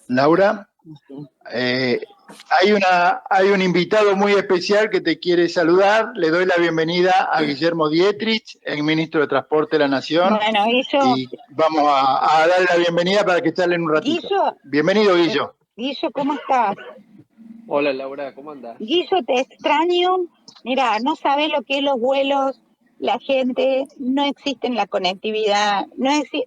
Laura, eh, hay un invitado muy especial que te quiere saludar. Le doy la bienvenida a Guillermo Dietrich, el ministro de Transporte de la Nación, Bueno, y vamos a darle la bienvenida para que charlen un ratito. Bienvenido, Guillo. Guillo, ¿cómo estás? Hola Laura, ¿cómo andás? Guillo, te extraño. Mira, no sabes lo que es los vuelos, la gente, no existe la conectividad,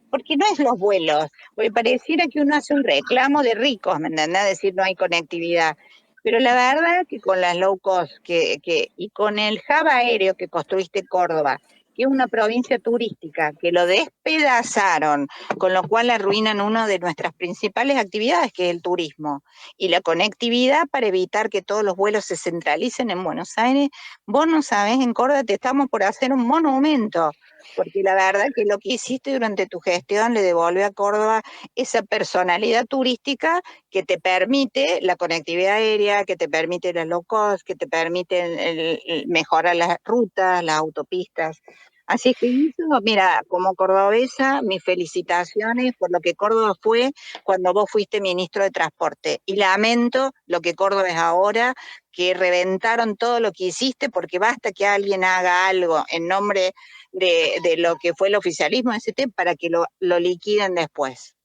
porque no es los vuelos, porque pareciera que uno hace un reclamo de ricos, ¿me entendés? Decir no hay conectividad. Pero la verdad que con las low cost y con el hub aéreo que construiste Córdoba, que es una provincia turística, que lo despedazaron, con lo cual arruinan una de nuestras principales actividades, que es el turismo, y la conectividad para evitar que todos los vuelos se centralicen en Buenos Aires. Vos no sabés, en Córdoba te estamos por hacer un monumento, porque la verdad que lo que hiciste durante tu gestión le devuelve a Córdoba esa personalidad turística que te permite la conectividad aérea, que te permite la low cost, que te permite mejorar las rutas, las autopistas. Así que mira, como cordobesa, mis felicitaciones por lo que Córdoba fue cuando vos fuiste ministro de Transporte. Y lamento lo que Córdoba es ahora, que reventaron todo lo que hiciste, porque basta que alguien haga algo en nombre de lo que fue el oficialismo para que lo liquiden después.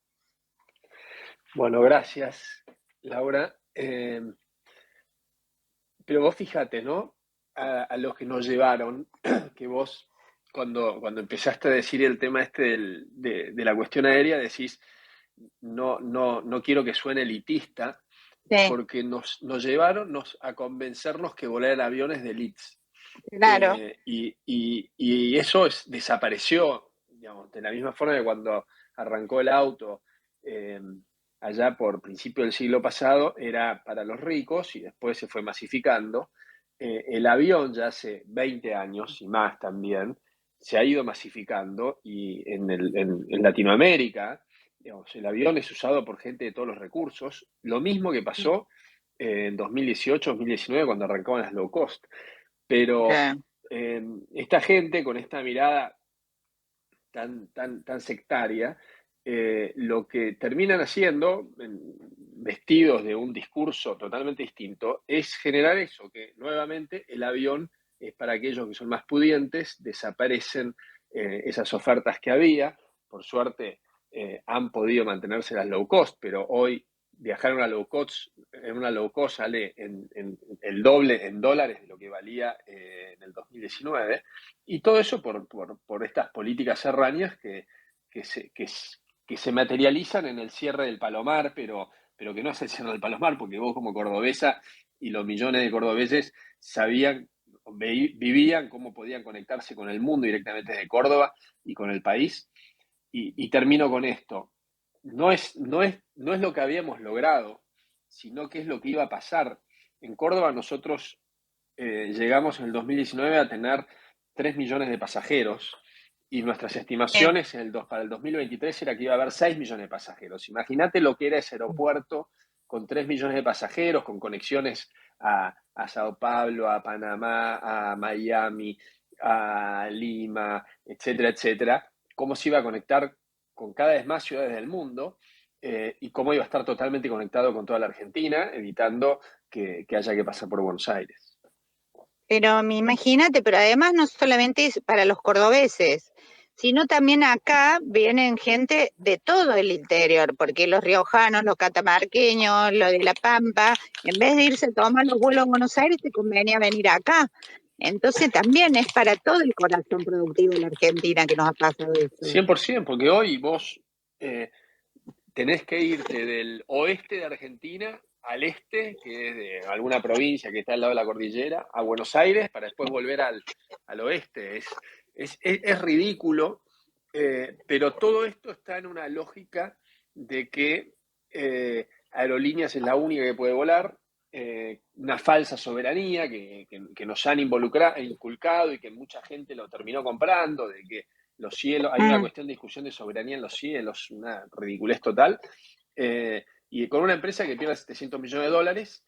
Bueno, gracias, Laura. Pero vos fíjate, ¿no? A los que nos llevaron, que vos, cuando empezaste a decir el tema de la cuestión aérea, decís, no quiero que suene elitista, sí, porque nos llevaron a convencernos que volar en aviones de elites. Claro. Y eso desapareció, digamos, de la misma forma que cuando arrancó el auto, allá por principio del siglo pasado, era para los ricos y después se fue masificando. El avión ya hace 20 años y más también se ha ido masificando y en Latinoamérica, digamos, el avión es usado por gente de todos los recursos, lo mismo que pasó en 2018, 2019 cuando arrancaban las low cost. Pero esta gente con esta mirada tan sectaria, lo que terminan haciendo, vestidos de un discurso totalmente distinto, es generar eso, que nuevamente el avión es para aquellos que son más pudientes, desaparecen esas ofertas que había, por suerte han podido mantenerse las low cost, pero hoy viajar en una low cost sale en el doble en dólares de lo que valía en el 2019, y todo eso por estas políticas erráneas que se materializan en el cierre del Palomar, pero que no es el cierre del Palomar, porque vos como cordobesa y los millones de cordobeses vivían cómo podían conectarse con el mundo directamente desde Córdoba y con el país. Y termino con esto. No es lo que habíamos logrado, sino que es lo que iba a pasar. En Córdoba nosotros llegamos en el 2019 a tener 3 millones de pasajeros y nuestras estimaciones para el 2023 era que iba a haber 6 millones de pasajeros. Imagínate lo que era ese aeropuerto con 3 millones de pasajeros, con conexiones a Sao Paulo, a Panamá, a Miami, a Lima, etcétera, etcétera. Cómo se iba a conectar con cada vez más ciudades del mundo y cómo iba a estar totalmente conectado con toda la Argentina, evitando que haya que pasar por Buenos Aires. Pero imagínate, pero además no solamente es para los cordobeses, sino también acá vienen gente de todo el interior, porque los riojanos, los catamarqueños, los de La Pampa, en vez de irse a tomar los vuelos a Buenos Aires, te convenía venir acá. Entonces también es para todo el corazón productivo de la Argentina que nos ha pasado eso. 100%, porque hoy vos tenés que irte del oeste de Argentina al este, que es de alguna provincia que está al lado de la cordillera, a Buenos Aires, para después volver al oeste. Es ridículo, pero todo esto está en una lógica de que Aerolíneas es la única que puede volar, una falsa soberanía que nos han inculcado y que mucha gente lo terminó comprando, de que los cielos, hay una cuestión de discusión de soberanía en los cielos, una ridiculez total, y con una empresa que pierde 700 millones de dólares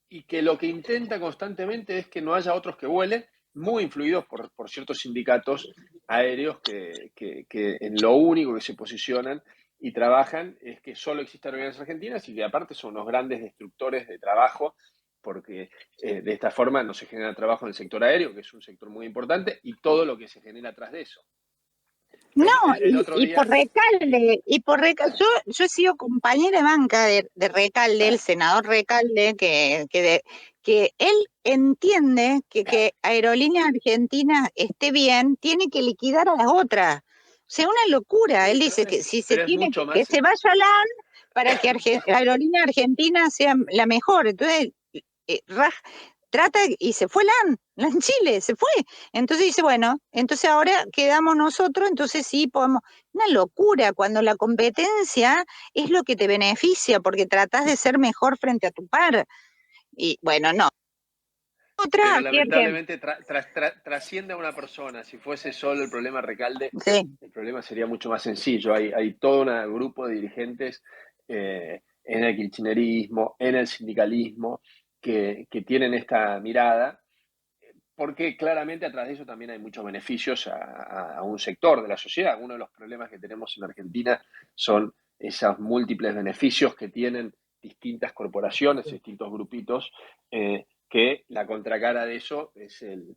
y que lo que intenta constantemente es que no haya otros que vuelen, muy influidos por ciertos sindicatos aéreos que en lo único que se posicionan y trabajan es que solo existan aerolíneas argentinas y que aparte son unos grandes destructores de trabajo, porque de esta forma no se genera trabajo en el sector aéreo, que es un sector muy importante, y todo lo que se genera atrás de eso. No, El otro y día, por Recalde, yo he sido compañera de banca de Recalde, el senador Recalde, que él entiende que Aerolíneas Argentinas esté bien, tiene que liquidar a las otras. O sea, una locura. Él dice que si se pero es tiene mucho que más. se vaya a LAN para que Aerolíneas Argentinas sea la mejor. Entonces, trata y se fue LAN Chile, se fue. Entonces dice, bueno, entonces ahora quedamos nosotros, entonces sí podemos. Una locura cuando la competencia es lo que te beneficia, porque tratás de ser mejor frente a tu par. Y bueno, no. Pero Otra, lamentablemente trasciende a una persona. Si fuese solo el problema Recalde, sí. el problema sería mucho más sencillo. Hay todo un grupo de dirigentes en el kirchnerismo, en el sindicalismo, que tienen esta mirada, porque claramente atrás de eso también hay muchos beneficios a un sector de la sociedad. Uno de los problemas que tenemos en Argentina son esos múltiples beneficios que tienen distintas corporaciones, distintos grupitos, que la contracara de eso es el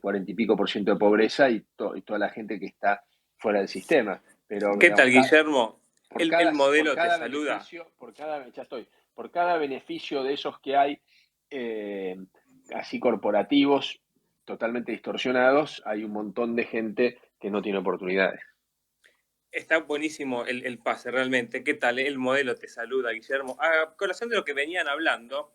40 y pico por ciento de pobreza y toda la gente que está fuera del sistema. Pero, ¿Qué digamos, tal, Guillermo? por cada, El modelo te saluda. beneficio, por cada beneficio de esos que hay, así corporativos, totalmente distorsionados, hay un montón de gente que no tiene oportunidades. Está buenísimo el pase, realmente. ¿Qué tal? El modelo te saluda, Guillermo. A colación de lo que venían hablando,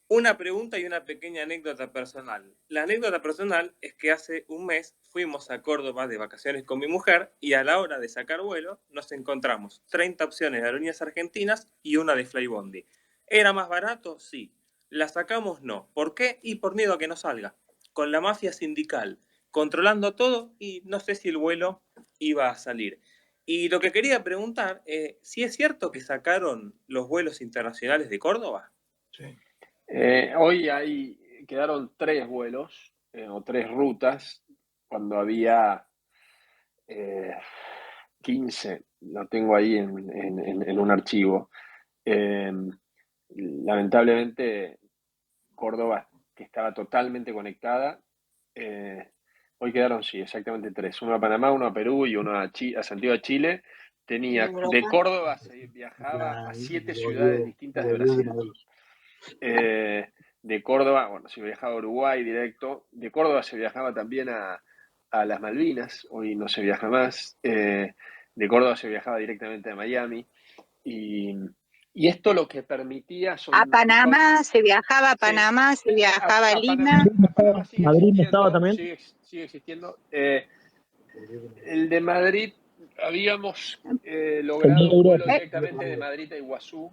una pregunta y una pequeña anécdota personal. La anécdota personal es que hace un mes fuimos a Córdoba de vacaciones con mi mujer y a la hora de sacar vuelo nos encontramos 30 opciones de aerolíneas argentinas y una de Flybondi. ¿Era más barato? Sí. ¿La sacamos? No. ¿Por qué? Y por miedo a que no salga. Con la mafia sindical controlando todo y no sé si el vuelo iba a salir. Y lo que quería preguntar, ¿si es cierto que sacaron los vuelos internacionales de Córdoba? Sí. Hoy quedaron 3 vuelos o 3 rutas, cuando había 15, lo tengo ahí en un archivo. Lamentablemente, Córdoba, que estaba totalmente conectada, hoy quedaron, sí, exactamente 3. Uno a Panamá, uno a Perú y uno a Santiago de Chile. De Córdoba se viajaba a 7 ciudades distintas de Brasil. De Córdoba, bueno, se viajaba a Uruguay directo. De Córdoba se viajaba también a las Malvinas, hoy no se viaja más. De Córdoba se viajaba directamente a Miami. Y esto lo que permitía A Panamá, se viajaba a Panamá, se viajaba a Lima. A Panamá sigue Madrid existiendo, estaba también. sigue existiendo. El de Madrid, habíamos logrado un vuelo directamente de Madrid a Iguazú.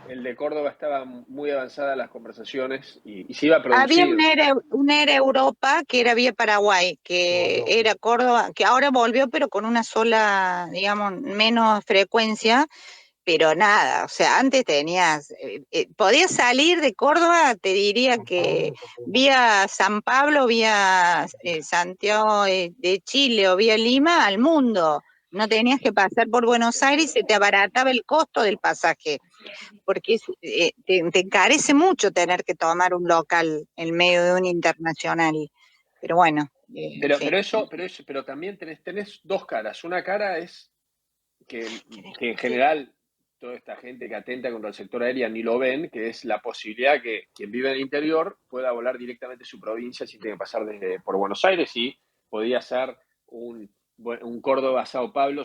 El de Córdoba estaba muy avanzadas las conversaciones y se iba a producir. Había un Air Europa que era vía Paraguay, que era Córdoba, que ahora volvió, pero con una sola, digamos, menos frecuencia, pero nada, o sea, antes tenías, podías salir de Córdoba, te diría que vía San Pablo, vía Santiago de Chile o vía Lima al mundo. No tenías que pasar por Buenos Aires y se te abarataba el costo del pasaje, porque te encarece mucho tener que tomar un local en medio de un internacional. Pero bueno. Pero también tenés 2 caras. Una cara es que en general toda esta gente que atenta contra el sector aéreo ni lo ven, que es la posibilidad que quien vive en el interior pueda volar directamente a su provincia sin tener que pasar por Buenos Aires, y podía ser un Córdoba Sao Paulo,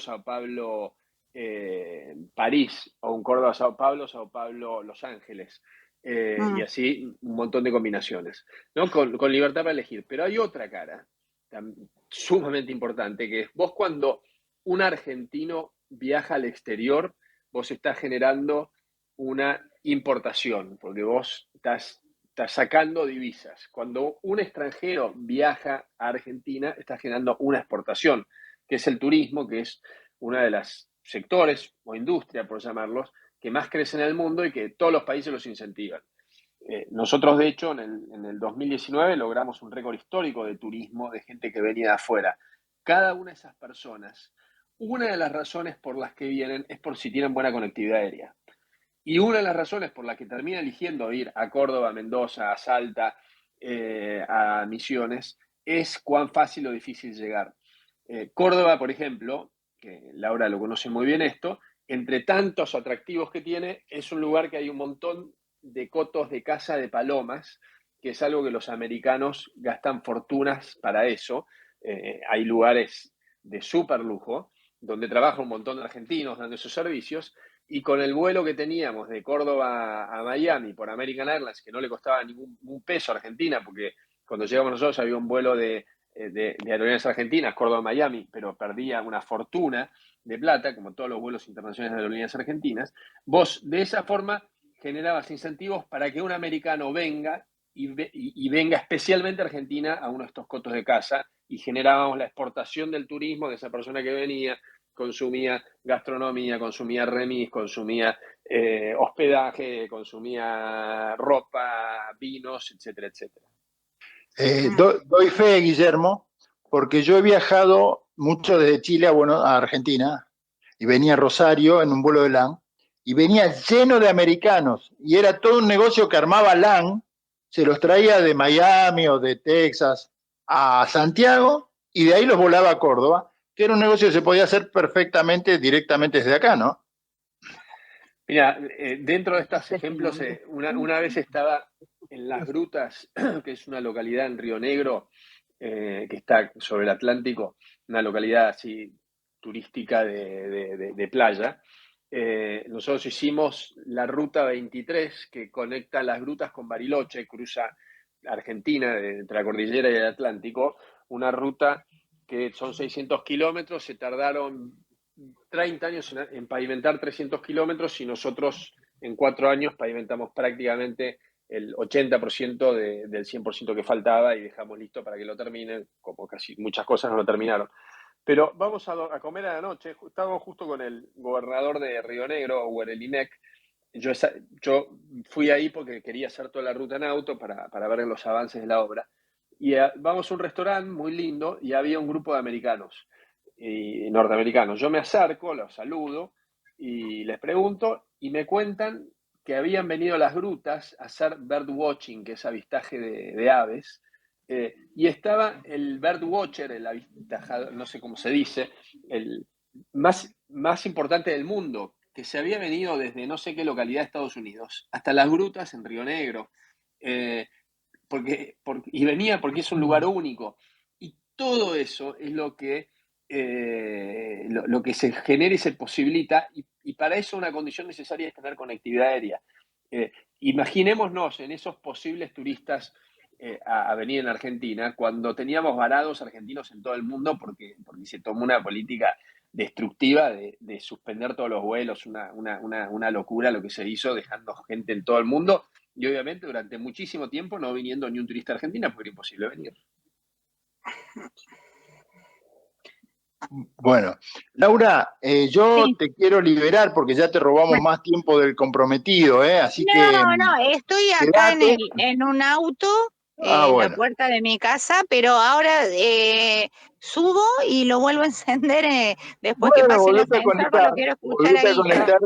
París, o un Córdoba Sao Paulo Los Ángeles, y así un montón de combinaciones, ¿no? Con libertad para elegir. Pero hay otra cara sumamente importante, que es vos, cuando un argentino viaja al exterior, vos estás generando una importación, porque vos estás sacando divisas. Cuando un extranjero viaja a Argentina, está generando una exportación, que es el turismo, que es una de las sectores o industria, por llamarlos, que más crece en el mundo y que todos los países los incentivan. Nosotros, de hecho, en el 2019 logramos un récord histórico de turismo, de gente que venía de afuera. Cada una de esas personas una de las razones por las que vienen es por si tienen buena conectividad aérea. Y una de las razones por las que termina eligiendo ir a Córdoba, a Mendoza, a Salta, a Misiones, es cuán fácil o difícil llegar. Córdoba, por ejemplo, que Laura lo conoce muy bien esto, entre tantos atractivos que tiene, es un lugar que hay un montón de cotos de caza de palomas, que es algo que los americanos gastan fortunas para eso. Hay lugares de súper lujo, donde trabaja un montón de argentinos dando esos servicios, y con el vuelo que teníamos de Córdoba a Miami por American Airlines, que no le costaba ningún peso a Argentina, porque cuando llegamos nosotros había un vuelo de Aerolíneas Argentinas, Córdoba-Miami, pero perdía una fortuna de plata, como todos los vuelos internacionales de Aerolíneas Argentinas, vos de esa forma generabas incentivos para que un americano venga y venga especialmente a Argentina a uno de estos cotos de caza, y generábamos la exportación del turismo de esa persona que venía, consumía gastronomía, consumía remis, consumía hospedaje, consumía ropa, vinos, etcétera, etcétera. Doy fe, Guillermo, porque yo he viajado mucho desde Chile a Argentina, y venía a Rosario en un vuelo de LAN, y venía lleno de americanos, y era todo un negocio que armaba LAN, se los traía de Miami o de Texas a Santiago, y de ahí los volaba a Córdoba, que era un negocio que se podía hacer perfectamente directamente desde acá, ¿no? Mira, dentro de estos ejemplos, una vez estaba en Las Grutas, que es una localidad en Río Negro, que está sobre el Atlántico, una localidad así turística de playa. Nosotros hicimos la ruta 23, que conecta Las Grutas con Bariloche, cruza Argentina entre la cordillera y el Atlántico, una ruta que son 600 kilómetros, se tardaron 30 años en pavimentar 300 kilómetros, y nosotros en 4 años pavimentamos prácticamente el 80% del 100% que faltaba, y dejamos listo para que lo terminen, como casi muchas cosas no lo terminaron. Pero vamos a comer a la noche. Estábamos justo con el gobernador de Río Negro, Guerelinec. Yo fui ahí porque quería hacer toda la ruta en auto para ver los avances de la obra. Y vamos a un restaurante muy lindo, y había un grupo de americanos y norteamericanos. Yo me acerco, los saludo y les pregunto, y me cuentan que habían venido a Las Grutas a hacer bird watching, que es avistaje de aves, y estaba el bird watcher, el avistajador, no sé cómo se dice, el más importante del mundo, que se había venido desde no sé qué localidad de Estados Unidos hasta Las Grutas en Río Negro, y venía porque es un lugar único. Y todo eso es lo que se genera y se posibilita, y para eso una condición necesaria es tener conectividad aérea. Imaginémonos en esos posibles turistas a venir en Argentina, cuando teníamos varados argentinos en todo el mundo porque se tomó una política destructiva de suspender todos los vuelos, una locura lo que se hizo, dejando gente en todo el mundo, y obviamente durante muchísimo tiempo no viniendo ni un turista a Argentina porque era imposible venir. Bueno, Laura, yo Sí. te quiero liberar porque ya te robamos más tiempo del comprometido, así que No, estoy acá quédate. en un auto, Ah, en la bueno. puerta de mi casa, pero ahora subo y lo vuelvo a encender después que Bueno, pase el volvete a ascensor, porque conectar. lo quiero escuchar Volvete a ahí. conectar.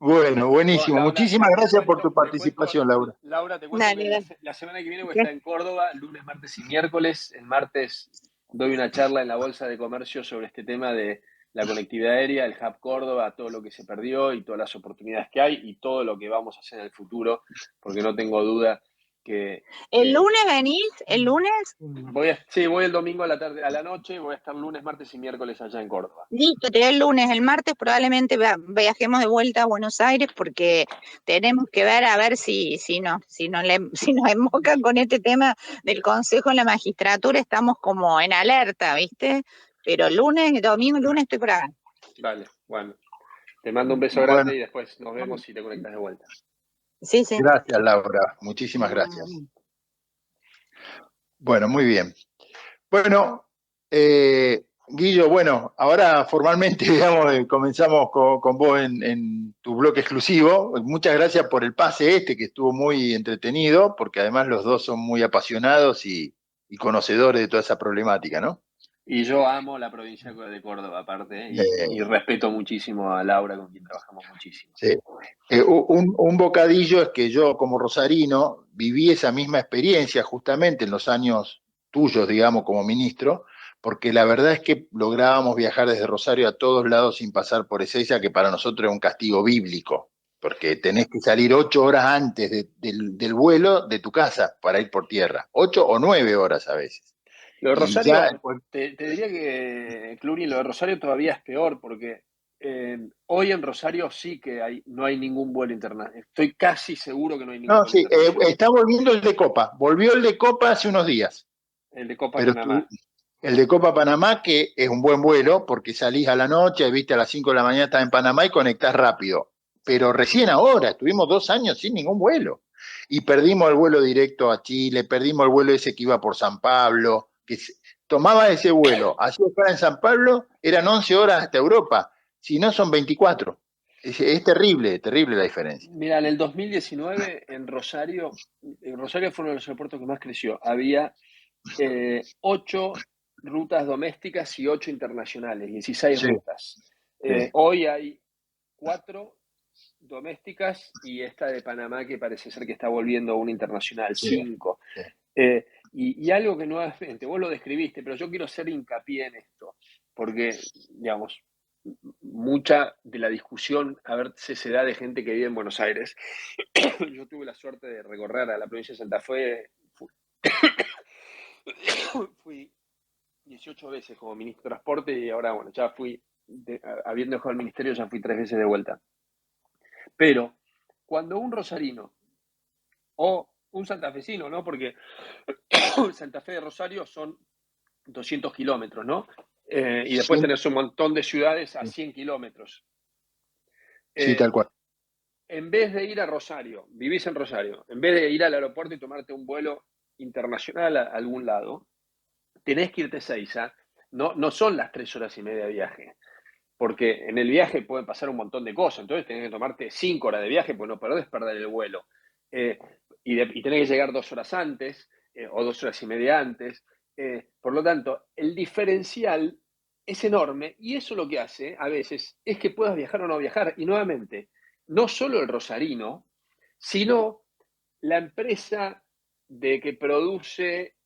Bueno, buenísimo. Laura, Muchísimas gracias por tu te cuento, participación, Laura. Laura, te cuento Dale, que dale. la semana que viene voy a ¿Qué? estar en Córdoba, lunes, martes y miércoles. El martes doy una charla en la Bolsa de Comercio sobre este tema de la conectividad aérea, el Hub Córdoba, todo lo que se perdió y todas las oportunidades que hay y todo lo que vamos a hacer en el futuro, porque no tengo duda que... ¿El lunes venís? ¿El lunes? Voy el domingo a la noche, voy a estar lunes, martes y miércoles allá en Córdoba. Listo, te doy el lunes. El martes probablemente viajemos de vuelta a Buenos Aires porque tenemos que ver a ver si nos embocan con este tema del Consejo en la Magistratura. Estamos como en alerta, ¿viste? Pero domingo, lunes estoy por acá. Vale, bueno. Te mando un beso grande y después nos vemos y te conectas de vuelta. Sí, sí. Gracias, Laura. Muchísimas gracias. Bueno, muy bien. Bueno, Guillo, bueno, ahora formalmente, digamos, comenzamos con vos en tu bloque exclusivo. Muchas gracias por el pase que estuvo muy entretenido, porque además los dos son muy apasionados y conocedores de toda esa problemática, ¿no? Y yo amo la provincia de Córdoba, aparte, y respeto muchísimo a Laura, con quien trabajamos muchísimo. Sí. Un bocadillo es que yo, como rosarino, viví esa misma experiencia justamente en los años tuyos, digamos, como ministro, porque la verdad es que lográbamos viajar desde Rosario a todos lados sin pasar por Ezeiza, que para nosotros es un castigo bíblico, porque tenés que salir 8 horas antes del vuelo de tu casa para ir por tierra, 8 o 9 horas a veces. Lo de Y ya, Rosario, te diría que, Cluny, lo de Rosario todavía es peor, porque hoy en Rosario sí que no hay ningún vuelo internacional. Estoy casi seguro que no hay ningún no, vuelo sí, internacional. está volviendo el de Copa, volvió el de Copa hace unos días. El de Copa Pero Panamá. el de Copa Panamá, que es un buen vuelo, porque salís a la noche, viste, a las 5 de la mañana estás en Panamá y conectás rápido. Pero recién ahora, estuvimos 2 años sin ningún vuelo. Y perdimos el vuelo directo a Chile, perdimos el vuelo ese que iba por San Pablo, tomaba ese vuelo, hacía escala en San Pablo, eran 11 horas hasta Europa, si no son 24. Es terrible, terrible la diferencia. Mira, en el 2019 en Rosario fue uno de los aeropuertos que más creció. Había 8 rutas domésticas y 8 internacionales, 16 Sí, rutas. sí, Hoy hay 4 domésticas y esta de Panamá, que parece ser que está volviendo a una internacional, sí, 5. sí. Y algo que nuevamente, vos lo describiste, pero yo quiero hacer hincapié en esto, porque, digamos, mucha de la discusión a veces se da de gente que vive en Buenos Aires. Yo tuve la suerte de recorrer a la provincia de Santa Fe, fui 18 veces como ministro de Transporte y ahora, bueno, ya habiendo dejado el ministerio, ya fui 3 veces de vuelta. Pero cuando un rosarino o un santafesino, ¿no? Porque Santa Fe de Rosario son 200 kilómetros, ¿no? Y después Sí, tenés un montón de ciudades a 100 kilómetros. sí, tal cual. En vez de ir a Rosario, vivís en Rosario, en vez de ir al aeropuerto y tomarte un vuelo internacional a algún lado, tenés que irte a Ezeiza. No son las 3 horas y media de viaje, porque en el viaje pueden pasar un montón de cosas, entonces tenés que tomarte 5 horas de viaje, pues no perdés perder el vuelo. Y tenés que llegar 2 horas antes, o 2 horas y media antes. Por lo tanto, el diferencial es enorme, y eso lo que hace a veces es que puedas viajar o no viajar. Y nuevamente, no solo el rosarino, sino la empresa que produce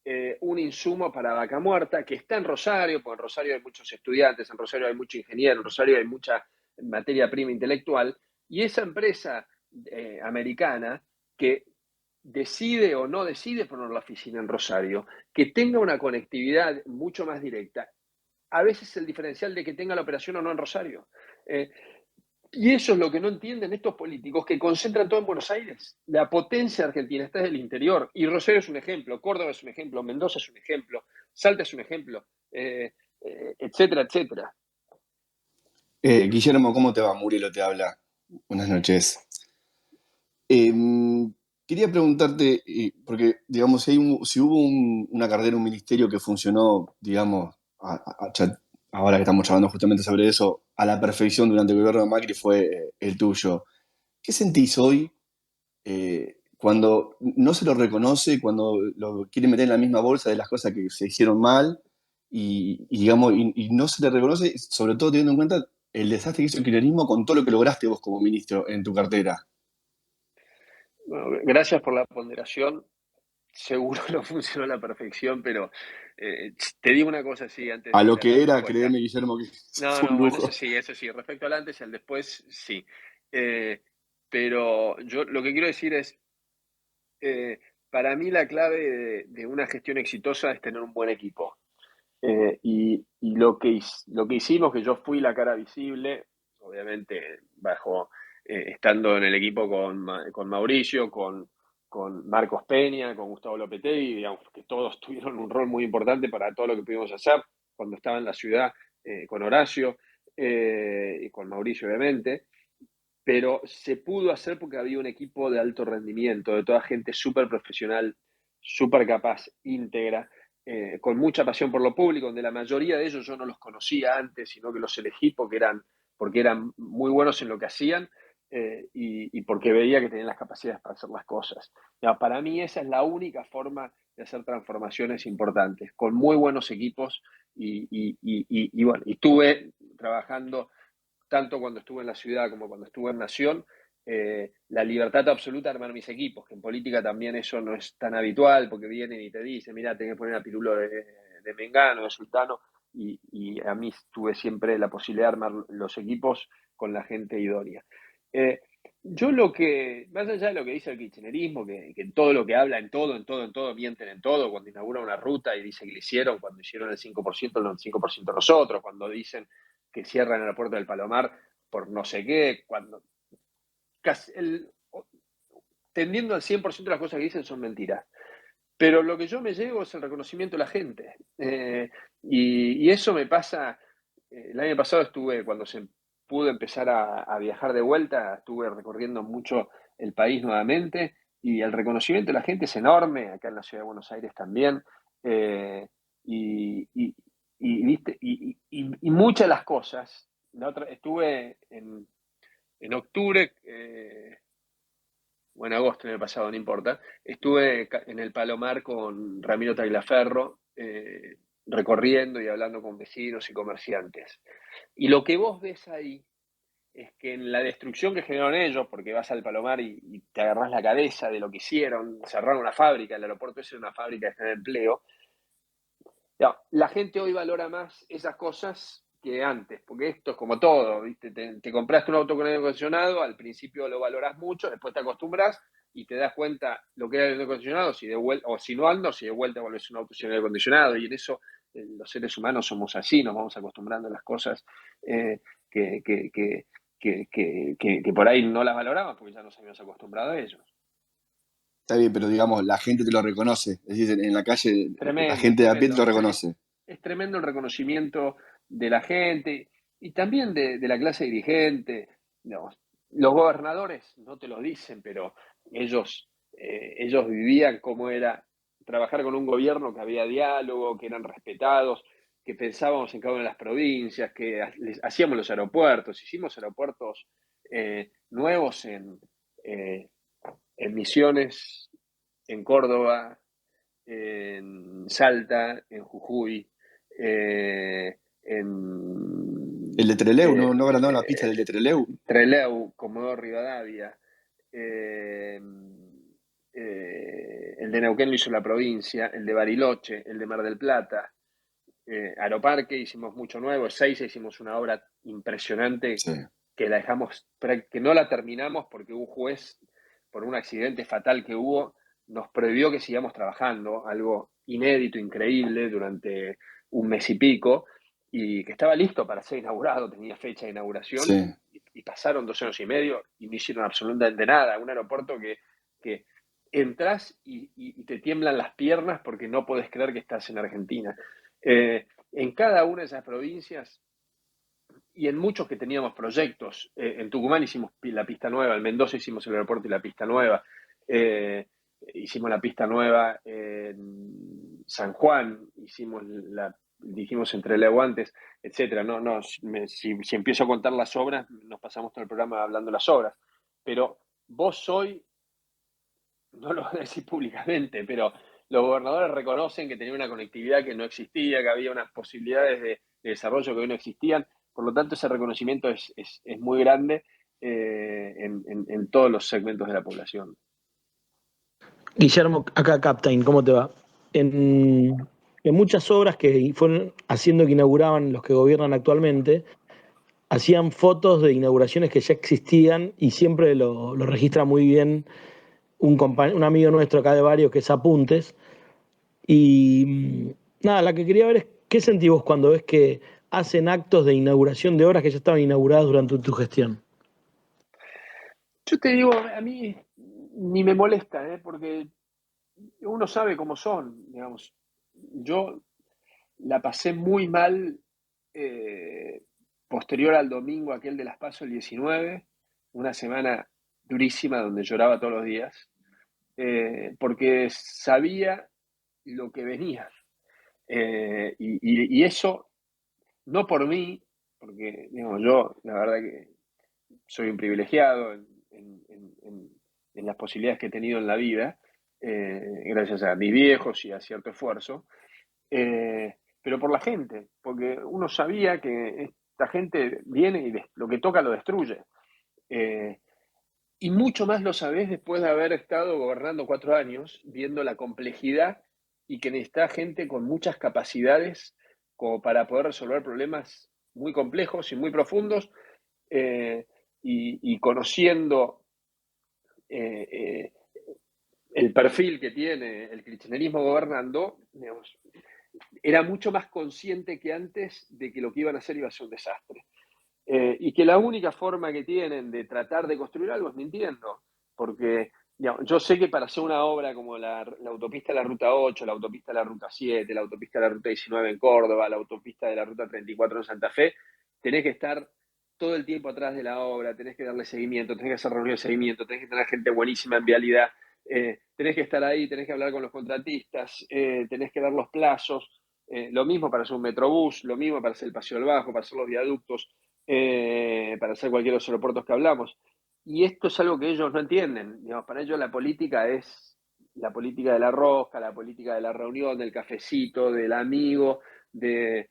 un insumo para vaca muerta, que está en Rosario, porque en Rosario hay muchos estudiantes, en Rosario hay mucho ingeniero, en Rosario hay mucha materia prima intelectual, y esa empresa americana que decide o no decide poner la oficina en Rosario, que tenga una conectividad mucho más directa, a veces el diferencial de que tenga la operación o no en Rosario. Y eso es lo que no entienden estos políticos que concentran todo en Buenos Aires. La potencia argentina está en el interior. Y Rosario es un ejemplo, Córdoba es un ejemplo, Mendoza es un ejemplo, Salta es un ejemplo, etcétera, etcétera. Guillermo, ¿cómo te va? Murielo te habla. Buenas noches. Quería preguntarte, porque, digamos, si hubo una carrera, un ministerio que funcionó, digamos, ahora que estamos hablando justamente sobre eso, a la perfección durante el gobierno de Macri fue el tuyo. ¿Qué sentís hoy cuando no se lo reconoce, cuando lo quiere meter en la misma bolsa de las cosas que se hicieron mal digamos, y no se le reconoce, sobre todo teniendo en cuenta el desastre que hizo el kirchnerismo con todo lo que lograste vos como ministro en tu cartera? Bueno, gracias por la ponderación. Seguro no funcionó a la perfección, pero te digo una cosa así antes A de lo ir a la que era, respuesta. créeme, Guillermo, que No, fue un no, bueno, lujo. eso sí. Respecto al antes y al después, sí. Pero yo lo que quiero decir es, para mí la clave de una gestión exitosa es tener un buen equipo. Y lo que hicimos, que yo fui la cara visible, obviamente estando en el equipo con Mauricio, con Marcos Peña, con Gustavo Lopetegui, digamos que todos tuvieron un rol muy importante para todo lo que pudimos hacer cuando estaba en la ciudad, con Horacio y con Mauricio, obviamente. Pero se pudo hacer porque había un equipo de alto rendimiento, de toda gente súper profesional, súper capaz, íntegra, con mucha pasión por lo público, donde la mayoría de ellos yo no los conocía antes, sino que los elegí porque eran muy buenos en lo que hacían, y porque veía que tenían las capacidades para hacer las cosas. No, para mí esa es la única forma de hacer transformaciones importantes, con muy buenos equipos y bueno, y estuve trabajando tanto cuando estuve en la ciudad como cuando estuve en Nación, la libertad absoluta de armar mis equipos, que en política también eso no es tan habitual, porque vienen y te dicen, mira, tenés que poner a Pirulo de Mengano, de Sultano, y a mí tuve siempre la posibilidad de armar los equipos con la gente idónea. Yo lo que, más allá de lo que dice el kirchnerismo, que en todo lo que habla, en todo, mienten en todo, cuando inauguran una ruta y dicen que lo hicieron, cuando hicieron el 5%, el 95% nosotros, cuando dicen que cierran el aeropuerto del Palomar por no sé qué, cuando casi tendiendo al 100% de las cosas que dicen son mentiras. Pero lo que yo me llevo es el reconocimiento de la gente. Y eso me pasa, el año pasado estuve, cuando se pudo empezar a viajar de vuelta, estuve recorriendo mucho el país nuevamente y el reconocimiento de la gente es enorme, acá en la ciudad de Buenos Aires también. ¿Viste? Y muchas de las cosas, estuve en octubre, o en agosto, en el pasado, no importa, estuve en el Palomar con Ramiro Tagliaferro, recorriendo y hablando con vecinos y comerciantes. Y lo que vos ves ahí es que en la destrucción que generaron ellos, porque vas al Palomar y te agarrás la cabeza de lo que hicieron, cerraron una fábrica, el aeropuerto es una fábrica de generar empleo, la gente hoy valora más esas cosas que antes, porque esto es como todo, ¿viste? Te compraste un auto con aire acondicionado, al principio lo valorás mucho, después te acostumbras y te das cuenta lo que era el aire acondicionado, o si no ando, si de vuelta volvés un auto sin aire acondicionado, y en eso los seres humanos somos así, nos vamos acostumbrando a las cosas que, que, que, que por ahí no las valoramos porque ya nos habíamos acostumbrado a ellos. Está bien, pero digamos, la gente te lo reconoce. Es decir, en la calle, Tremendo, la gente de a pie te lo tremendo. reconoce. Es tremendo el reconocimiento de la gente y también de la clase dirigente. Digamos, los gobernadores no te lo dicen, pero ellos vivían cómo era trabajar con un gobierno que había diálogo, que eran respetados, que pensábamos en cada una de las provincias, que hacíamos los aeropuertos, hicimos aeropuertos nuevos en Misiones, en Córdoba, en Salta, en Jujuy, El de Trelew, ¿no agrandaron la pista del de Trelew? Trelew, Comodoro Rivadavia, el de Neuquén lo hizo la provincia, el de Bariloche, el de Mar del Plata, Aeroparque hicimos mucho nuevo, Ezeiza hicimos una obra impresionante Sí. que la dejamos, que no la terminamos porque un juez, por un accidente fatal que hubo, nos prohibió que sigamos trabajando, algo inédito, increíble, durante un mes y pico, y que estaba listo para ser inaugurado, tenía fecha de inauguración, Sí. y pasaron 2 años y medio y no hicieron absolutamente nada. Un aeropuerto que entras y te tiemblan las piernas porque no podés creer que estás en Argentina. En cada una de esas provincias y en muchos que teníamos proyectos, en Tucumán hicimos la pista nueva, en Mendoza hicimos el aeropuerto y la pista nueva, hicimos la pista nueva en San Juan, dijimos entre Leguantes, etcétera. Si empiezo a contar las obras, nos pasamos todo el programa hablando de las obras, pero vos hoy, no lo voy a decir públicamente, pero los gobernadores reconocen que tenía una conectividad que no existía, que había unas posibilidades de desarrollo que hoy no existían. Por lo tanto, ese reconocimiento es muy grande en todos los segmentos de la población. Guillermo, acá Captain, ¿cómo te va? En muchas obras que fueron haciendo que inauguraban los que gobiernan actualmente, hacían fotos de inauguraciones que ya existían y siempre lo registra muy bien un amigo nuestro acá de varios que es Apuntes. Y nada, la que quería ver es qué sentís vos cuando ves que hacen actos de inauguración de obras que ya estaban inauguradas durante tu gestión. Yo te digo, a mí ni me molesta, porque uno sabe cómo son, digamos. Yo la pasé muy mal posterior al domingo aquel de las PASO el 19, una semana durísima donde lloraba todos los días, porque sabía lo que venía. Y eso, no por mí, porque digamos, yo la verdad que soy un privilegiado en las posibilidades que he tenido en la vida, gracias a mis viejos y a cierto esfuerzo, pero por la gente, porque uno sabía que esta gente viene y lo que toca lo destruye. Y mucho más lo sabés después de haber estado gobernando 4 años, viendo la complejidad y que necesita gente con muchas capacidades como para poder resolver problemas muy complejos y muy profundos, y conociendo el perfil que tiene el kirchnerismo gobernando, digamos, era mucho más consciente que antes de que lo que iban a hacer iba a ser un desastre. Y que la única forma que tienen de tratar de construir algo es mintiendo, porque digamos, yo sé que para hacer una obra como la autopista de la Ruta 8, la autopista de la Ruta 7, la autopista de la Ruta 19 en Córdoba, la autopista de la Ruta 34 en Santa Fe, tenés que estar todo el tiempo atrás de la obra, tenés que darle seguimiento, tenés que hacer reuniones de seguimiento, tenés que tener gente buenísima en vialidad, tenés que estar ahí, tenés que hablar con los contratistas, tenés que dar los plazos, lo mismo para hacer un metrobús, lo mismo para hacer el Paseo del Bajo, para hacer los viaductos, para hacer cualquiera de los aeropuertos que hablamos. Y esto es algo que ellos no entienden. Digamos, para ellos la política es la política de la rosca, la política de la reunión, del cafecito, del amigo, del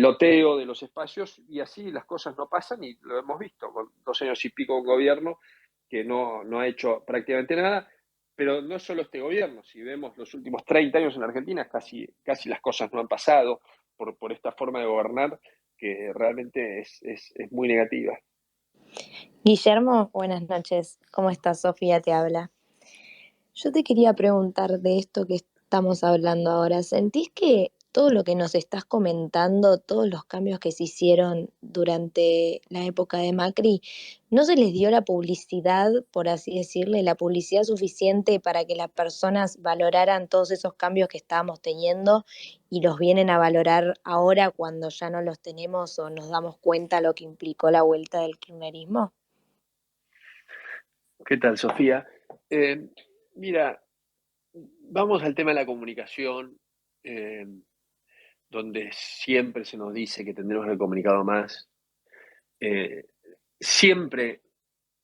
loteo de los espacios, y así las cosas no pasan, y lo hemos visto con 2 años y pico de gobierno que no ha hecho prácticamente nada. Pero no es solo este gobierno, si vemos los últimos 30 años en Argentina, casi las cosas no han pasado por esta forma de gobernar que realmente es muy negativa. Guillermo, buenas noches. ¿Cómo estás? Sofía te habla. Yo te quería preguntar de esto que estamos hablando ahora. ¿Sentís que todo lo que nos estás comentando, todos los cambios que se hicieron durante la época de Macri, no se les dio la publicidad, por así decirle, la publicidad suficiente para que las personas valoraran todos esos cambios que estábamos teniendo y los vienen a valorar ahora cuando ya no los tenemos o nos damos cuenta lo que implicó la vuelta del kirchnerismo? ¿Qué tal, Sofía? Mira, vamos al tema de la comunicación, donde siempre se nos dice que tendremos que haber comunicado más. Siempre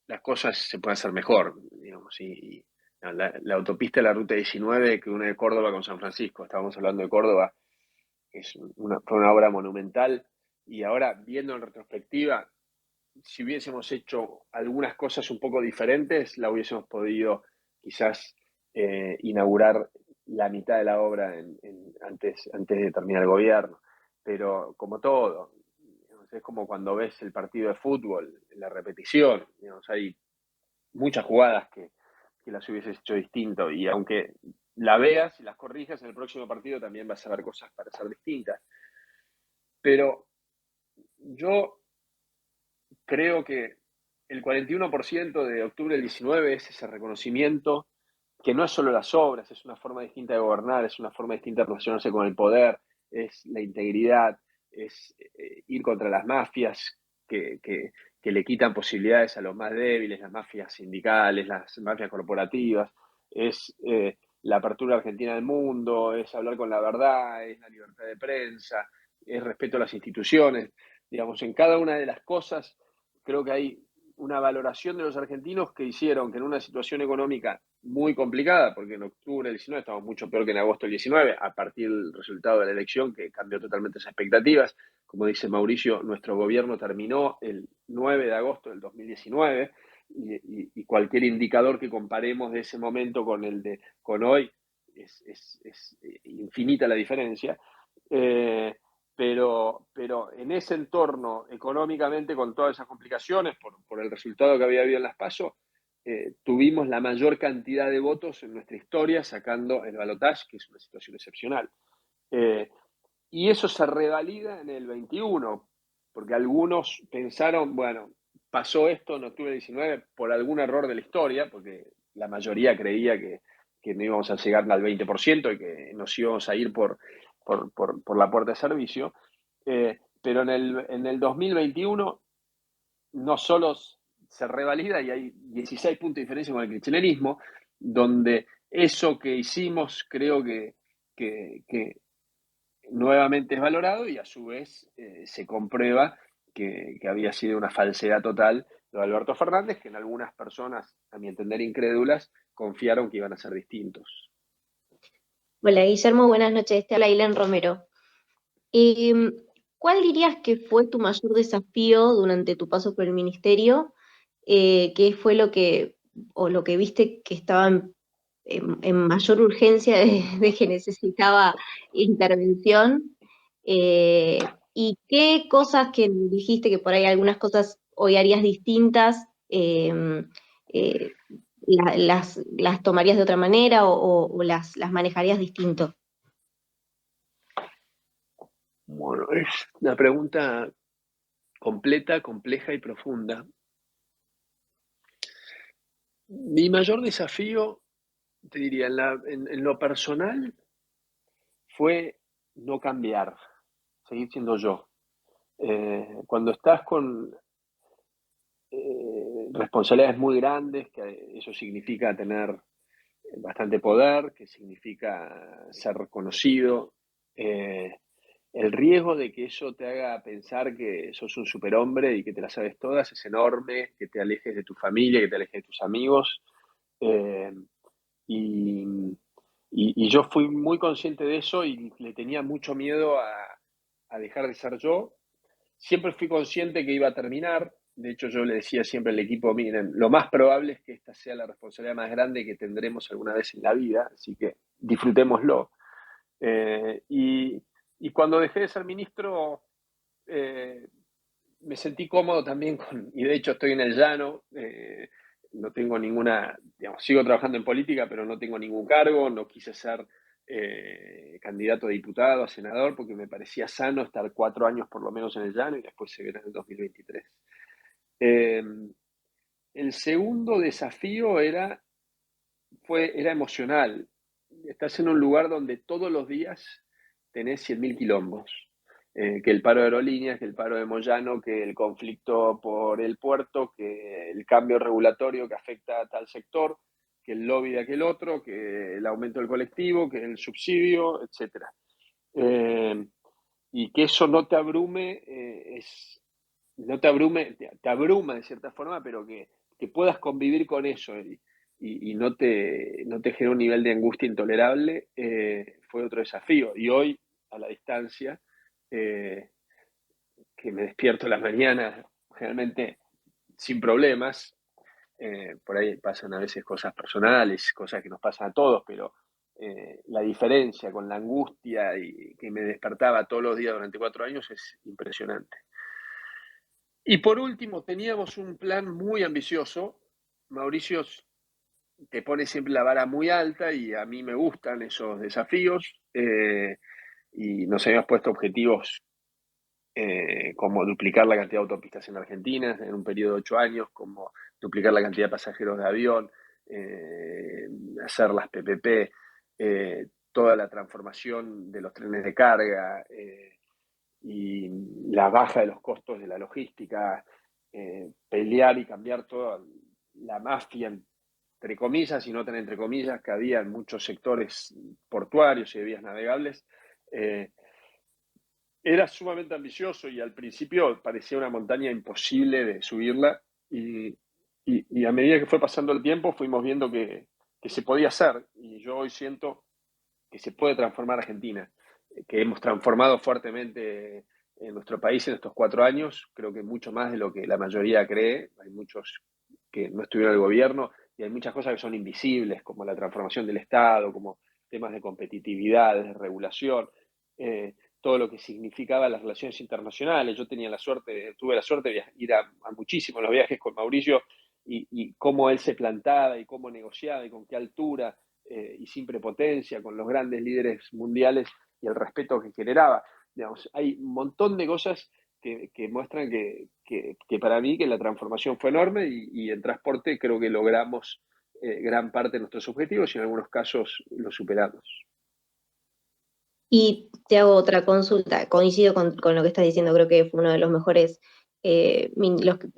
las cosas se pueden hacer mejor, digamos, y la autopista de la Ruta 19 que une Córdoba con San Francisco, estábamos hablando de Córdoba, fue una obra monumental, y ahora, viendo en retrospectiva, si hubiésemos hecho algunas cosas un poco diferentes, la hubiésemos podido quizás inaugurar la mitad de la obra antes de terminar el gobierno. Pero como todo, digamos, es como cuando ves el partido de fútbol, la repetición, digamos, hay muchas jugadas que las hubieses hecho distinto, y aunque la veas y las corrijas, en el próximo partido también vas a ver cosas para ser distintas. Pero yo creo que el 41% de octubre del 19 es ese reconocimiento que no es solo las obras, es una forma distinta de gobernar, es una forma distinta de relacionarse con el poder, es la integridad, es ir contra las mafias que le quitan posibilidades a los más débiles, las mafias sindicales, las mafias corporativas, es la apertura argentina del mundo, es hablar con la verdad, es la libertad de prensa, es respeto a las instituciones. Digamos, en cada una de las cosas creo que hay una valoración de los argentinos que hicieron que en una situación económica muy complicada, porque en octubre del 19 estamos mucho peor que en agosto del 19, a partir del resultado de la elección que cambió totalmente esas expectativas. Como dice Mauricio, nuestro gobierno terminó el 9 de agosto del 2019, y cualquier indicador que comparemos de ese momento con hoy es infinita la diferencia. Pero en ese entorno, económicamente, con todas esas complicaciones, por el resultado que había habido en las PASO, tuvimos la mayor cantidad de votos en nuestra historia, sacando el balotaje, que es una situación excepcional. Y eso se revalida en el 21, porque algunos pensaron, bueno, pasó esto en octubre del 19 por algún error de la historia, porque la mayoría creía que no íbamos a llegar al 20% y que nos íbamos a ir por la puerta de servicio. Pero en el 2021 no solo se revalida, y hay 16 puntos de diferencia con el kirchnerismo, donde eso que hicimos creo que nuevamente es valorado, y a su vez se comprueba que había sido una falsedad total lo de Alberto Fernández, que en algunas personas, a mi entender incrédulas, confiaron que iban a ser distintos. Hola Guillermo, buenas noches, te habla Ailén Romero. ¿Cuál dirías que fue tu mayor desafío durante tu paso por el ministerio? ¿Qué fue lo que viste que estaba en mayor urgencia de que necesitaba intervención? Eh, ¿Y qué cosas que dijiste que por ahí algunas cosas hoy harías distintas, eh, las tomarías de otra manera o las manejarías distinto? Bueno, es una pregunta completa, compleja y profunda. Mi mayor desafío, te diría, en lo personal, fue no cambiar, seguir siendo yo. Cuando estás con responsabilidades muy grandes, que eso significa tener bastante poder, que significa ser reconocido, el riesgo de que eso te haga pensar que sos un superhombre y que te las sabes todas es enorme, que te alejes de tu familia, que te alejes de tus amigos. Eh, y, y yo fui muy consciente de eso y le tenía mucho miedo a dejar de ser yo. Siempre fui consciente que iba a terminar. De hecho, yo le decía siempre al equipo, miren, lo más probable es que esta sea la responsabilidad más grande que tendremos alguna vez en la vida, así que disfrutémoslo. Y cuando dejé de ser ministro, eh, me sentí cómodo también y de hecho estoy en el llano, no tengo ninguna, digamos, sigo trabajando en política, pero no tengo ningún cargo, no quise ser candidato a diputado, a senador, porque me parecía sano estar 4 años por lo menos en el llano y después se verá en el 2023. Eh, el segundo desafío era emocional. Estás en un lugar donde todos los días tenés 100.000 quilombos. Que el paro de aerolíneas, que el paro de Moyano, que el conflicto por el puerto, que el cambio regulatorio que afecta a tal sector, que el lobby de aquel otro, que el aumento del colectivo, que el subsidio, etc. Y que eso no te abrume, no te abrume, te abruma de cierta forma, pero que puedas convivir con eso y no te genera un nivel de angustia intolerable, fue otro desafío. Y hoy, a la distancia, que me despierto en la mañana realmente sin problemas, por ahí pasan a veces cosas personales, cosas que nos pasan a todos, pero la diferencia con la angustia y que me despertaba todos los días durante 4 años es impresionante. Y por último, teníamos un plan muy ambicioso. Mauricio te pone siempre la vara muy alta y a mí me gustan esos desafíos. Y nos habíamos puesto objetivos como duplicar la cantidad de autopistas en Argentina en un periodo de 8 años, como duplicar la cantidad de pasajeros de avión, hacer las PPP, toda la transformación de los trenes de carga y la baja de los costos de la logística, pelear y cambiar toda la mafia, entre comillas y no tan entre comillas, que había en muchos sectores portuarios y de vías navegables. Era sumamente ambicioso y al principio parecía una montaña imposible de subirla y a medida que fue pasando el tiempo fuimos viendo que se podía hacer y yo hoy siento que se puede transformar Argentina, que hemos transformado fuertemente en nuestro país en estos 4 años, creo que mucho más de lo que la mayoría cree, hay muchos que no estuvieron en el gobierno y hay muchas cosas que son invisibles, como la transformación del Estado, como temas de competitividad, de regulación, todo lo que significaba las relaciones internacionales. Yo tuve la suerte de ir a muchísimos los viajes con Mauricio y cómo él se plantaba y cómo negociaba y con qué altura y sin prepotencia con los grandes líderes mundiales y el respeto que generaba. Digamos, hay un montón de cosas que muestran que para mí que la transformación fue enorme y en transporte creo que logramos gran parte de nuestros objetivos y en algunos casos los superamos. Y te hago otra consulta, coincido con lo que estás diciendo, creo que fue uno de los mejores, de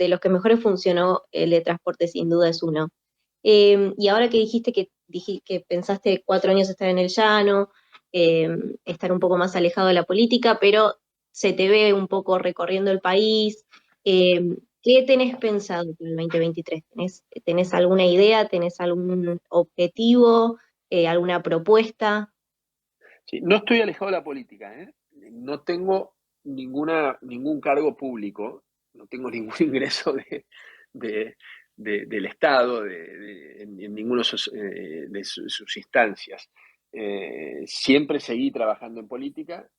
los que mejores funcionó el de transporte, sin duda es uno. Y ahora que dijiste que pensaste 4 años estar en el llano, estar un poco más alejado de la política, pero se te ve un poco recorriendo el país. ¿Qué tenés pensado para el 2023? ¿Tenés alguna idea? ¿Tenés algún objetivo? ¿Alguna propuesta? Sí, no estoy alejado de la política, ¿eh? No tengo ningún cargo público, no tengo ningún ingreso del Estado en ninguno de sus instancias. Siempre seguí trabajando en política.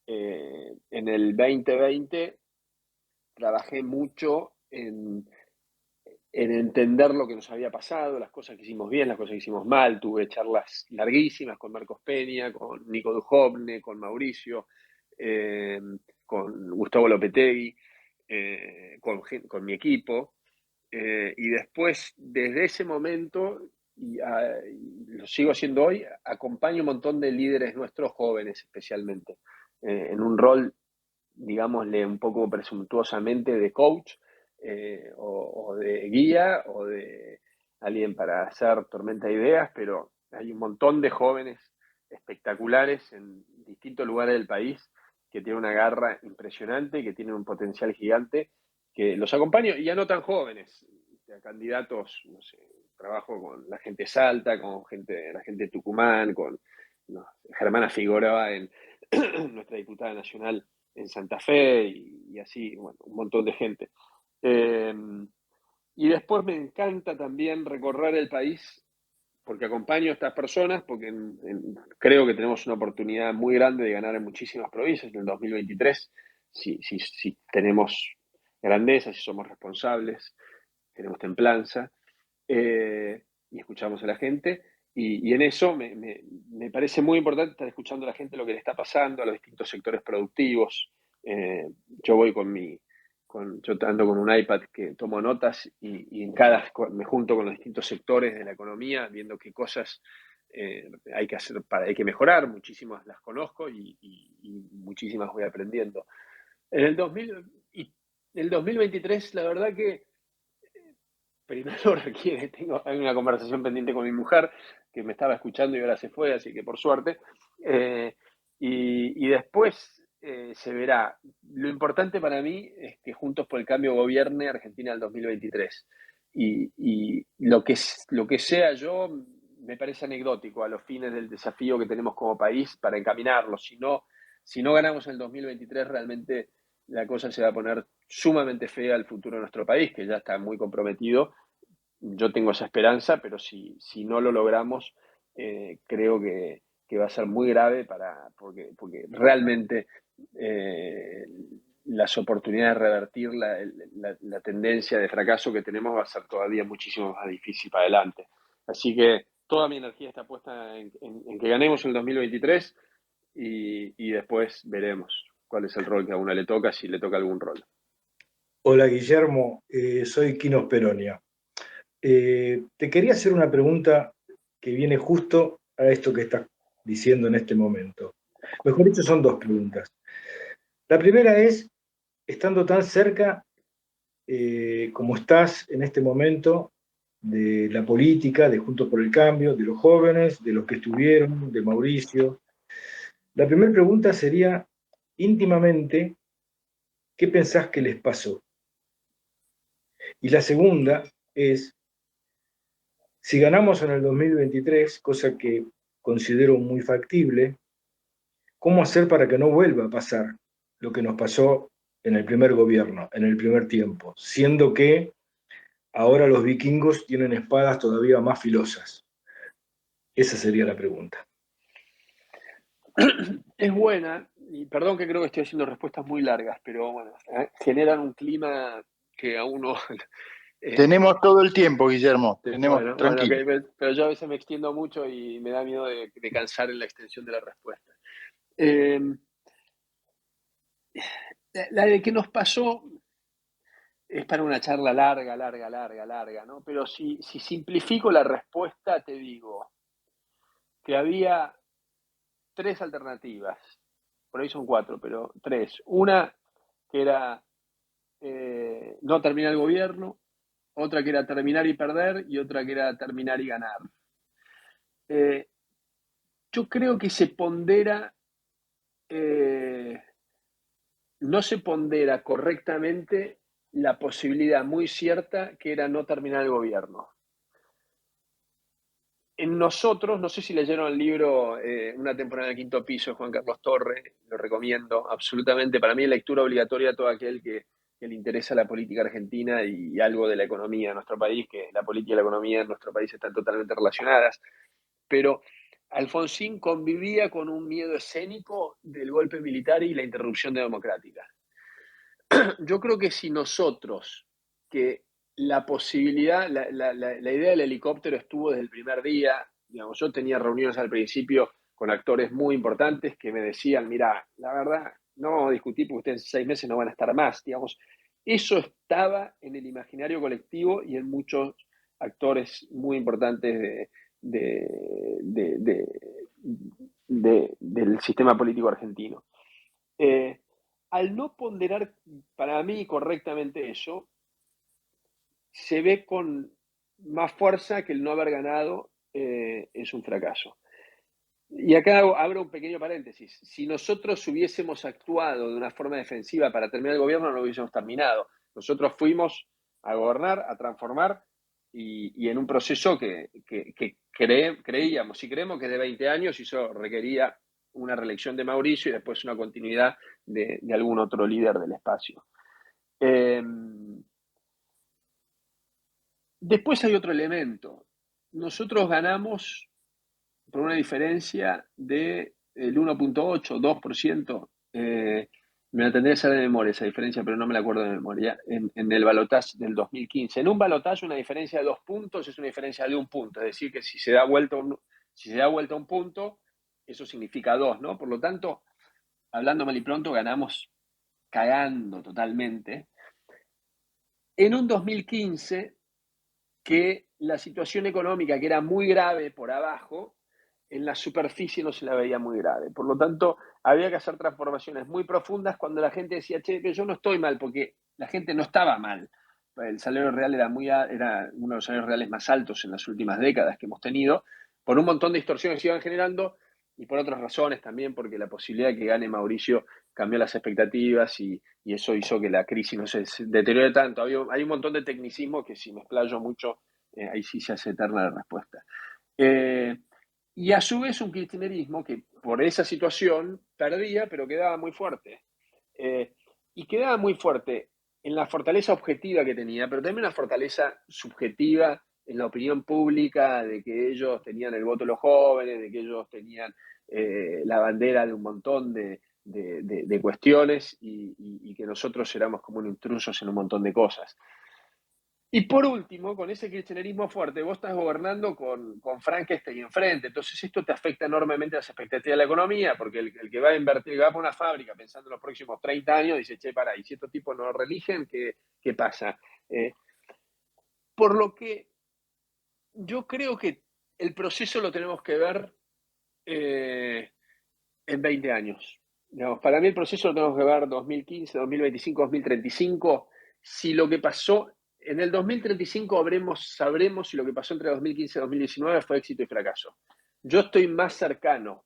En el 2020 trabajé mucho en entender lo que nos había pasado, las cosas que hicimos bien, las cosas que hicimos mal. Tuve charlas larguísimas con Marcos Peña, con Nico Dujovne, con Mauricio, con Gustavo Lopetegui, con mi equipo. Y después, desde ese momento, y lo sigo haciendo hoy, acompaño un montón de líderes nuestros jóvenes especialmente, en un rol, digámosle un poco presuntuosamente, de coach, o de guía, o de alguien para hacer tormenta de ideas, pero hay un montón de jóvenes espectaculares en distintos lugares del país que tienen una garra impresionante, que tienen un potencial gigante, que los acompaño, y ya no tan jóvenes, candidatos, no sé, trabajo con la gente de Salta, con la gente de Tucumán, con Germana Figueroa, nuestra diputada nacional en Santa Fe, y así, bueno, un montón de gente. Y después me encanta también recorrer el país, porque acompaño a estas personas, porque creo que tenemos una oportunidad muy grande de ganar en muchísimas provincias en el 2023, si tenemos grandeza, si somos responsables, tenemos templanza, y escuchamos a la gente. Y en eso me parece muy importante estar escuchando a la gente lo que le está pasando, a los distintos sectores productivos. Yo voy yo ando con un iPad que tomo notas, y me junto con los distintos sectores de la economía, viendo qué cosas hay que hacer, hay que mejorar. Muchísimas las conozco, y muchísimas voy aprendiendo. En el 2023, la verdad que primero hay una conversación pendiente con mi mujer, que me estaba escuchando y ahora se fue, así que por suerte. Y después se verá. Lo importante para mí es que Juntos por el Cambio gobierne Argentina el 2023. Y lo que sea yo me parece anecdótico a los fines del desafío que tenemos como país para encaminarlo. Si no ganamos el 2023, realmente la cosa se va a poner sumamente fea al futuro de nuestro país, que ya está muy comprometido. Yo tengo esa esperanza, pero si no lo logramos, creo que va a ser muy grave, porque realmente las oportunidades de revertir la tendencia de fracaso que tenemos va a ser todavía muchísimo más difícil para adelante. Así que toda mi energía está puesta en que ganemos el 2023, y después veremos cuál es el rol que a uno le toca, si le toca algún rol. Hola Guillermo, soy Quino Peronia. Te quería hacer una pregunta que viene justo a esto que estás diciendo en este momento. Mejor dicho, son dos preguntas. La primera es, estando tan cerca como estás en este momento de la política, de Juntos por el Cambio, de los jóvenes, de los que estuvieron, de Mauricio, la primera pregunta sería, íntimamente, ¿qué pensás que les pasó? Y la segunda es, si ganamos en el 2023, cosa que considero muy factible, ¿cómo hacer para que no vuelva a pasar lo que nos pasó en el primer gobierno, en el primer tiempo? Siendo que ahora los vikingos tienen espadas todavía más filosas. Esa sería la pregunta. Es buena, y perdón que creo que estoy haciendo respuestas muy largas, pero bueno, generan un clima que a uno... Tenemos todo el tiempo, Guillermo, tranquilo. Bueno, pero yo a veces me extiendo mucho y me da miedo de cansar en la extensión de la respuesta. La de que nos pasó es para una charla larga, ¿no? Pero si simplifico la respuesta, te digo que había 3 alternativas. Por ahí son 4, pero 3. Una que era no terminar el gobierno, otra que era terminar y perder, y otra que era terminar y ganar. Yo creo que no se pondera correctamente la posibilidad muy cierta que era no terminar el gobierno. en nosotros, no sé si leyeron el libro Una temporada en el quinto piso de Juan Carlos Torre, lo recomiendo absolutamente. Para mí es lectura obligatoria a todo aquel que le interesa la política argentina y algo de la economía de nuestro país, que la política y la economía en nuestro país están totalmente relacionadas. Pero Alfonsín convivía con un miedo escénico del golpe militar y la interrupción democrática. Yo creo que si nosotros, que la posibilidad, la idea del helicóptero estuvo desde el primer día, digamos, yo tenía reuniones al principio con actores muy importantes que me decían, mira, la verdad, no discutí porque ustedes en 6 meses no van a estar más, digamos. Eso estaba en el imaginario colectivo y en muchos actores muy importantes del sistema político argentino. Al no ponderar para mí correctamente eso, se ve con más fuerza que el no haber ganado es un fracaso. Y acá abro un pequeño paréntesis. Si nosotros hubiésemos actuado de una forma defensiva para terminar el gobierno, no lo hubiésemos terminado. Nosotros fuimos a gobernar, a transformar, y en un proceso que creíamos y creemos que de 20 años, y eso requería una reelección de Mauricio y después una continuidad de algún otro líder del espacio. Después hay otro elemento. Nosotros ganamos por una diferencia del 1.8, 2%. Me la tendría que saber de memoria esa diferencia, pero no me la acuerdo de memoria, en el balotaje del 2015. En un balotaje una diferencia de 2 puntos es una diferencia de 1 punto, es decir, que si se da vuelta un punto, eso significa 2, ¿no? Por lo tanto, hablando mal y pronto, ganamos cagando totalmente. En un 2015 que la situación económica, que era muy grave por abajo, en la superficie no se la veía muy grave. Por lo tanto, había que hacer transformaciones muy profundas cuando la gente decía, che, yo no estoy mal, porque la gente no estaba mal. El salario real era uno de los salarios reales más altos en las últimas décadas que hemos tenido, por un montón de distorsiones que se iban generando y por otras razones también, porque la posibilidad de que gane Mauricio cambió las expectativas y eso hizo que la crisis no se deteriore tanto. Hay un montón de tecnicismos que si me explayo mucho, ahí sí se hace eterna la respuesta. Y a su vez un kirchnerismo que por esa situación perdía, pero quedaba muy fuerte. Y quedaba muy fuerte en la fortaleza objetiva que tenía, pero también una fortaleza subjetiva en la opinión pública de que ellos tenían el voto de los jóvenes, de que ellos tenían la bandera de un montón de cuestiones y que nosotros éramos como intrusos en un montón de cosas. Y por último, con ese kirchnerismo fuerte, vos estás gobernando con Frankenstein enfrente, entonces esto te afecta enormemente las expectativas de la economía, porque el que va a invertir, que va a poner una fábrica pensando en los próximos 30 años, dice, che, pará, y si estos tipos no religen, ¿qué pasa? Por lo que yo creo que el proceso lo tenemos que ver en 20 años. Digamos, para mí el proceso lo tenemos que ver 2015, 2025, 2035. Si lo que pasó en el 2035 sabremos si lo que pasó entre 2015 y 2019 fue éxito y fracaso. Yo estoy más cercano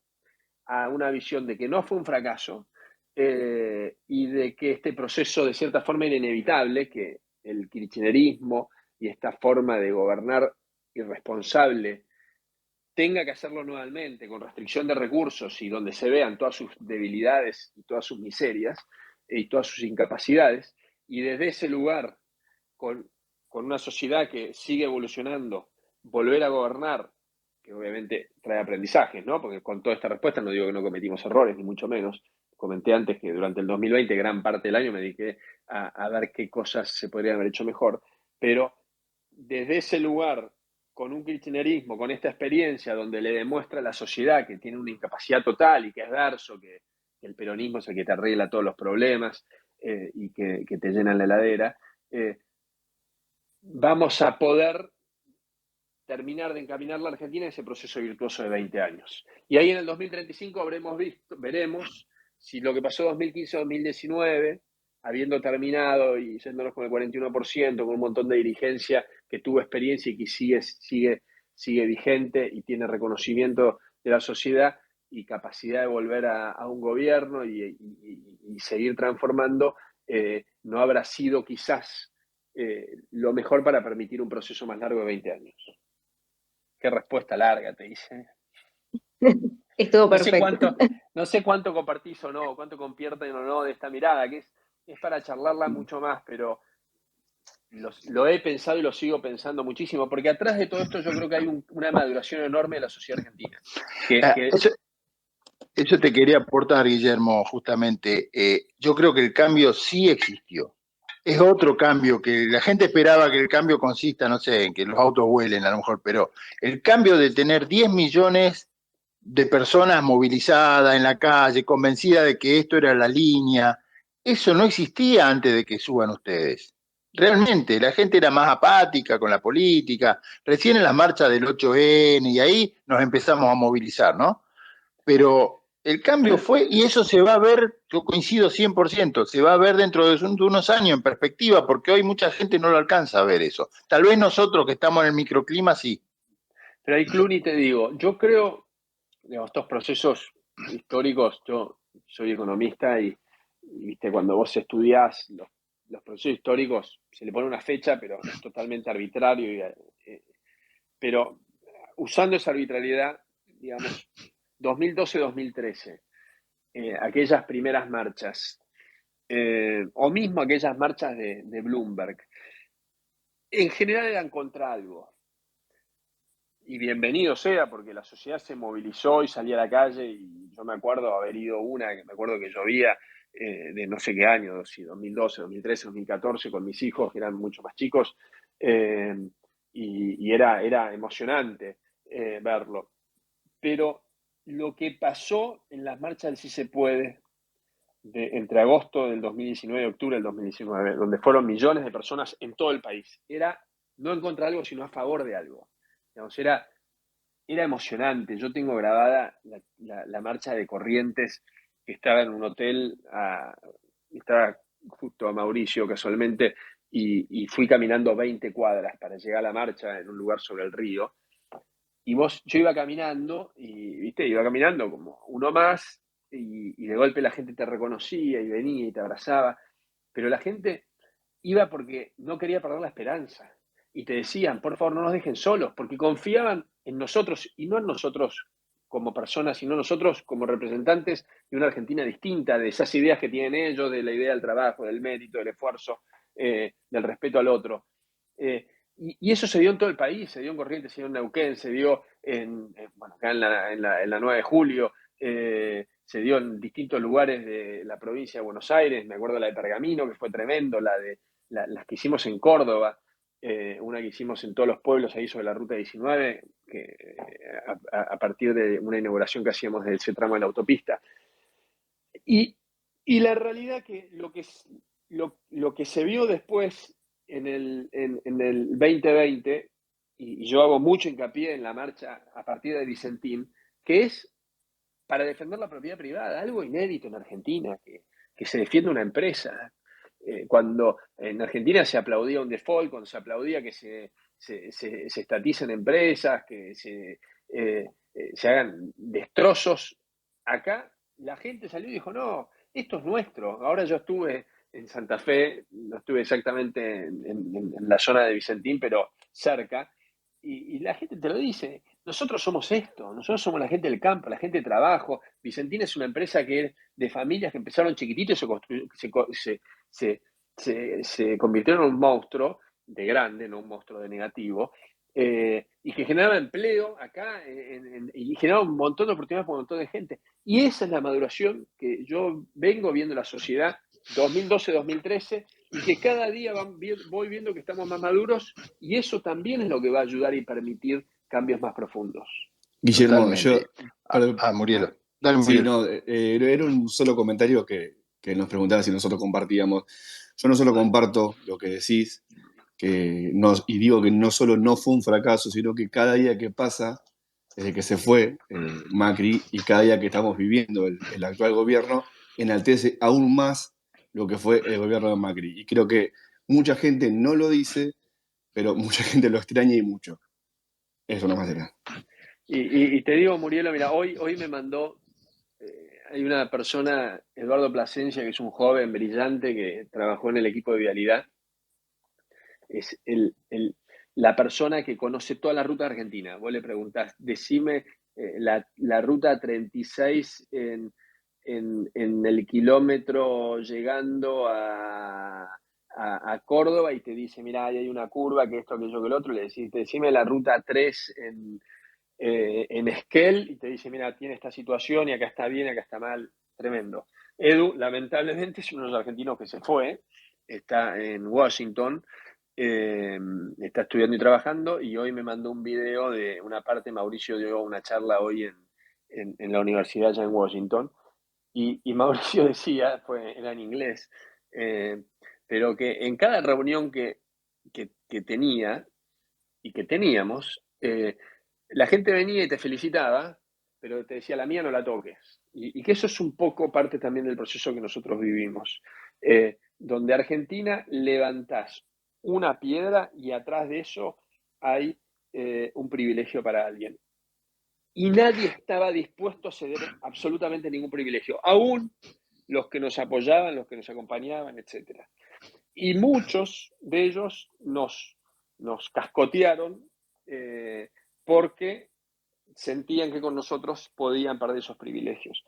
a una visión de que no fue un fracaso y de que este proceso de cierta forma era inevitable, que el kirchnerismo y esta forma de gobernar irresponsable tenga que hacerlo nuevamente con restricción de recursos y donde se vean todas sus debilidades y todas sus miserias y todas sus incapacidades, y desde ese lugar, con una sociedad que sigue evolucionando, volver a gobernar, que obviamente trae aprendizajes, ¿no? Porque con toda esta respuesta no digo que no cometimos errores, ni mucho menos. Comenté antes que durante el 2020, gran parte del año, me dediqué a ver qué cosas se podrían haber hecho mejor, pero desde ese lugar, con un kirchnerismo, con esta experiencia donde le demuestra a la sociedad que tiene una incapacidad total y que es verso, que el peronismo es el que te arregla todos los problemas y que te llena la heladera, vamos a poder terminar de encaminar la Argentina en ese proceso virtuoso de 20 años. Y ahí en el 2035 veremos si lo que pasó 2015-2019, habiendo terminado y yéndonos con el 41%, con un montón de dirigencia que tuvo experiencia y que sigue vigente y tiene reconocimiento de la sociedad y capacidad de volver a un gobierno y seguir transformando, no habrá sido quizás lo mejor para permitir un proceso más largo de 20 años. qué respuesta larga, te hice. Estuvo perfecto. No sé cuánto compartís o no, cuánto comparten o no de esta mirada, que es para charlarla mucho más, pero lo he pensado y lo sigo pensando muchísimo, porque atrás de todo esto yo creo que hay una maduración enorme de la sociedad argentina. Eso te quería aportar, Guillermo, justamente. Yo creo que el cambio sí existió. Es otro cambio que la gente esperaba que el cambio consista, no sé, en que los autos vuelen a lo mejor, pero el cambio de tener 10 millones de personas movilizadas en la calle, convencidas de que esto era la línea, eso no existía antes de que suban ustedes. Realmente, la gente era más apática con la política, recién en las marchas del 8N y ahí nos empezamos a movilizar, ¿no? Pero el cambio fue, y eso se va a ver, yo coincido 100%, se va a ver dentro de unos años en perspectiva, porque hoy mucha gente no lo alcanza a ver eso. Tal vez nosotros que estamos en el microclima sí. Pero ahí, Cluny, te digo, yo creo, digamos, estos procesos históricos, yo soy economista y viste, cuando vos estudiás los procesos históricos, se le pone una fecha, pero es totalmente arbitrario. Pero usando esa arbitrariedad, digamos, 2012-2013, aquellas primeras marchas, o mismo aquellas marchas de Bloomberg, en general eran contra algo. Y bienvenido sea, porque la sociedad se movilizó y salía a la calle, y yo me acuerdo haber ido una, que me acuerdo que llovía, de no sé qué año, si 2012, 2013, 2014, con mis hijos, que eran mucho más chicos, y era emocionante verlo. Pero lo que pasó en las marchas del Sí se puede, entre agosto del 2019 y octubre del 2019, donde fueron millones de personas en todo el país, era no en contra de algo, sino a favor de algo. Digamos, era emocionante. Yo tengo grabada la marcha de Corrientes, que estaba en un hotel, estaba justo a Mauricio casualmente, y fui caminando 20 cuadras para llegar a la marcha en un lugar sobre el río. Y yo iba caminando, y viste, iba caminando como uno más, y de golpe la gente te reconocía y venía y te abrazaba, pero la gente iba porque no quería perder la esperanza. Y te decían, por favor, no nos dejen solos, porque confiaban en nosotros, y no en nosotros como personas, sino nosotros como representantes de una Argentina distinta, de esas ideas que tienen ellos, de la idea del trabajo, del mérito, del esfuerzo, del respeto al otro. Y eso se dio en todo el país, se dio en Corrientes, se dio en Neuquén, se dio acá en la 9 de julio, se dio en distintos lugares de la provincia de Buenos Aires. Me acuerdo la de Pergamino, que fue tremendo, las que hicimos en Córdoba, una que hicimos en todos los pueblos ahí sobre la Ruta 19, que, a partir de una inauguración que hacíamos de ese tramo de la autopista. Y la realidad que lo que se vio después en el 2020, y yo hago mucho hincapié en la marcha a partir de Vicentín, que es para defender la propiedad privada, algo inédito en Argentina, que se defiende una empresa. Cuando en Argentina se aplaudía un default, cuando se aplaudía que se estaticen empresas, que se hagan destrozos, acá la gente salió y dijo, no, esto es nuestro. Ahora yo estuve en Santa Fe, no estuve exactamente en la zona de Vicentín, pero cerca, y la gente te lo dice, nosotros somos esto, nosotros somos la gente del campo, la gente de trabajo. Vicentín es una empresa que es de familias que empezaron chiquititos y se convirtieron en un monstruo de grande, no un monstruo de negativo, y que generaba empleo acá y generaba un montón de oportunidades para un montón de gente. Y esa es la maduración que yo vengo viendo en la sociedad 2012-2013, y que cada día voy viendo que estamos más maduros, y eso también es lo que va a ayudar y permitir cambios más profundos. Guillermo, Totalmente. Murielo. Dale, sí, Murielo. no, era un solo comentario que nos preguntaba si nosotros compartíamos. Yo no solo comparto lo que decís, y digo que no solo no fue un fracaso, sino que cada día que pasa, desde que se fue Macri, y cada día que estamos viviendo el actual gobierno, enaltece aún más lo que fue el gobierno de Macri. Y creo que mucha gente no lo dice, pero mucha gente lo extraña y mucho. Eso nomás era. Y te digo, Murielo, mira, hoy me mandó, hay una persona, Eduardo Plasencia, que es un joven brillante que trabajó en el equipo de vialidad. Es la persona que conoce toda la ruta argentina. Vos le preguntás, decime la ruta 36 en el kilómetro llegando a Córdoba y te dice, mira, ahí hay una curva, que esto, aquello, que el otro. Le decís, decime la ruta 3 en Esquel y te dice, mira, tiene esta situación y acá está bien, acá está mal. Tremendo. Edu, lamentablemente, es uno de los argentinos que se fue, está en Washington, está estudiando y trabajando, y hoy me mandó un video de una parte. Mauricio dio una charla hoy en la universidad allá en Washington, y Mauricio decía, era en inglés, pero que en cada reunión que tenía y que teníamos, la gente venía y te felicitaba, pero te decía, la mía no la toques. Y que eso es un poco parte también del proceso que nosotros vivimos, donde Argentina levantás una piedra y atrás de eso hay un privilegio para alguien. Y nadie estaba dispuesto a ceder absolutamente ningún privilegio, aún los que nos apoyaban, los que nos acompañaban, etc. Y muchos de ellos nos cascotearon porque sentían que con nosotros podían perder esos privilegios.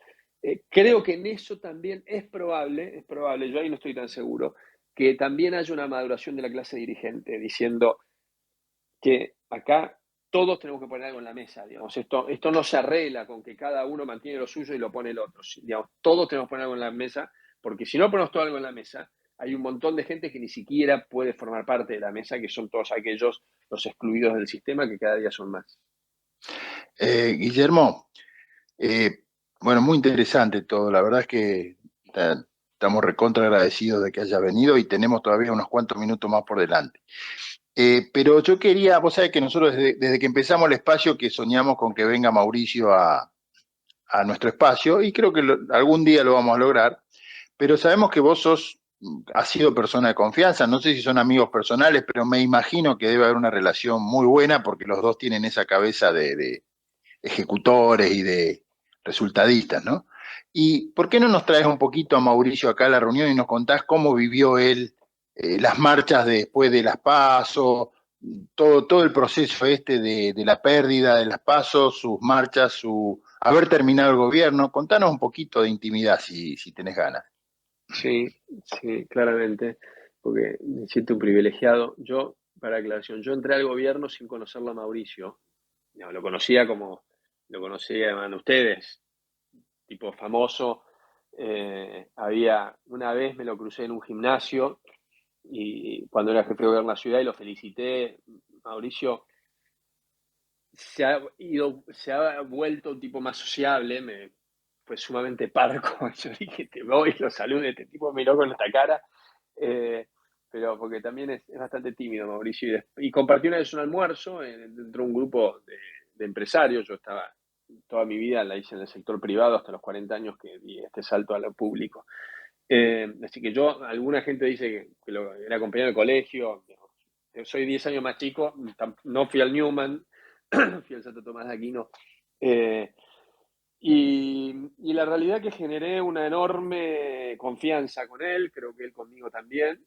Creo que en eso también es probable, yo ahí no estoy tan seguro, que también haya una maduración de la clase dirigente, diciendo que acá todos tenemos que poner algo en la mesa, digamos. Esto no se arregla con que cada uno mantiene lo suyo y lo pone el otro. Digamos, todos tenemos que poner algo en la mesa, porque si no ponemos todo algo en la mesa, hay un montón de gente que ni siquiera puede formar parte de la mesa, que son todos aquellos, los excluidos del sistema, que cada día son más. Guillermo, bueno, muy interesante todo. La verdad es que estamos recontra agradecidos de que haya venido y tenemos todavía unos cuantos minutos más por delante. Pero yo quería, vos sabés que nosotros desde que empezamos el espacio que soñamos con que venga Mauricio a nuestro espacio, y creo que algún día lo vamos a lograr, pero sabemos que vos has sido persona de confianza, no sé si son amigos personales, pero me imagino que debe haber una relación muy buena porque los dos tienen esa cabeza de ejecutores y de resultadistas, ¿no? ¿Y por qué no nos traes un poquito a Mauricio acá a la reunión y nos contás cómo vivió él las marchas después de las PASO, todo el proceso de la pérdida de las PASO, sus marchas, su haber terminado el gobierno? Contanos un poquito de intimidad si tenés ganas. Sí, claramente, porque me siento un privilegiado. Yo, para aclaración, yo entré al gobierno sin conocerlo a Mauricio. No, lo conocían ustedes, tipo famoso. Una vez me lo crucé en un gimnasio y cuando era jefe de gobierno de la ciudad y lo felicité. Mauricio se ha vuelto un tipo más sociable, fue sumamente parco. Yo dije, te voy, lo saludé, este tipo me miró con esta cara, pero porque también es bastante tímido Mauricio, y compartí una vez un almuerzo dentro de un grupo de empresarios. Yo toda mi vida la hice en el sector privado hasta los 40 años que di este salto a lo público. Así que alguna gente dice que era compañero de colegio. Soy 10 años más chico, no fui al Newman, fui al Santo Tomás de Aquino. Y la realidad que generé una enorme confianza con él, creo que él conmigo también,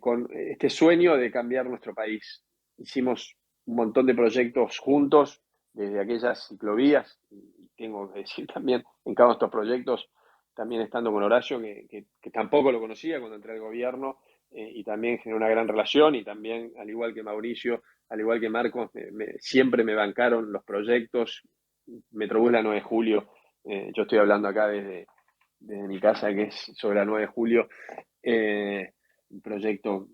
con este sueño de cambiar nuestro país. Hicimos un montón de proyectos juntos, desde aquellas ciclovías, y tengo que decir también, en cada uno de estos proyectos, también estando con Horacio, que tampoco lo conocía cuando entré al gobierno, y también generó una gran relación, y también, al igual que Mauricio, al igual que Marcos, siempre me bancaron los proyectos. Metrobús la 9 de julio, yo estoy hablando acá desde mi casa, que es sobre la 9 de julio, un proyecto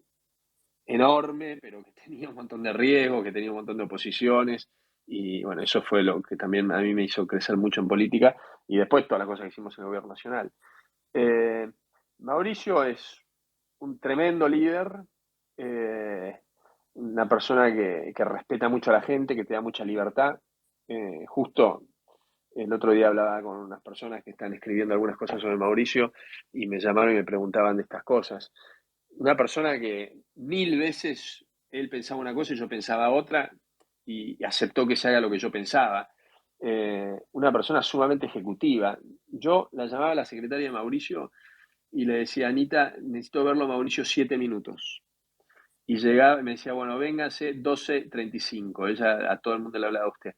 enorme, pero que tenía un montón de riesgos, que tenía un montón de oposiciones, y bueno, eso fue lo que también a mí me hizo crecer mucho en política, y después todas las cosas que hicimos en el gobierno nacional. Mauricio es un tremendo líder, una persona que respeta mucho a la gente, que te da mucha libertad. Justo el otro día hablaba con unas personas que están escribiendo algunas cosas sobre Mauricio y me llamaron y me preguntaban de estas cosas. Una persona que 1000 veces él pensaba una cosa y yo pensaba otra, y aceptó que se haga lo que yo pensaba. Una persona sumamente ejecutiva. Yo la llamaba a la secretaria de Mauricio y le decía, Anita, necesito verlo a Mauricio 7 minutos. y llegaba y me decía, bueno, véngase 12:35. Ella a todo el mundo le hablaba a usted.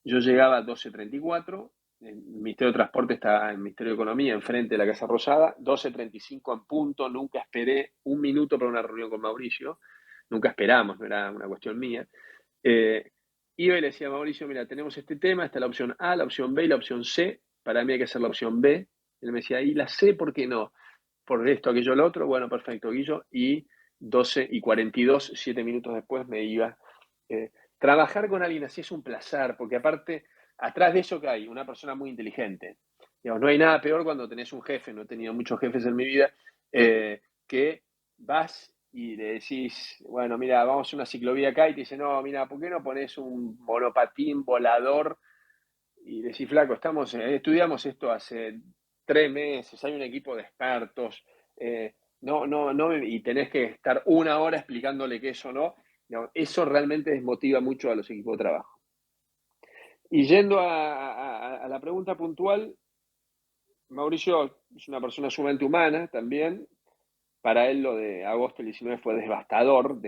Yo llegaba a 12:34, el Ministerio de Transporte está en el Ministerio de Economía, enfrente de la Casa Rosada, 12:35 en punto, nunca esperé un minuto para una reunión con Mauricio, nunca esperamos, no era una cuestión mía. Iba y le decía a Mauricio, mira, tenemos este tema, está la opción A, la opción B y la opción C, para mí hay que hacer la opción B. Él me decía, ¿y la C por qué no? Por esto, aquello, lo otro, bueno, perfecto, Guillo, y 12:42, 7 minutos después me iba. Trabajar con alguien así es un placer, porque aparte, atrás de eso que hay una persona muy inteligente. Digamos, no hay nada peor cuando tenés un jefe, no he tenido muchos jefes en mi vida, que vas y le decís, bueno, mira, vamos a una ciclovía acá y te dice, no, mira, ¿por qué no pones un monopatín volador? Y decís, flaco, estudiamos esto hace 3 meses, hay un equipo de expertos, no, y tenés que estar 1 hora explicándole que eso no. No, eso realmente desmotiva mucho a los equipos de trabajo. Y yendo a la pregunta puntual, Mauricio es una persona sumamente humana también. Para él lo de agosto del 19 fue devastador.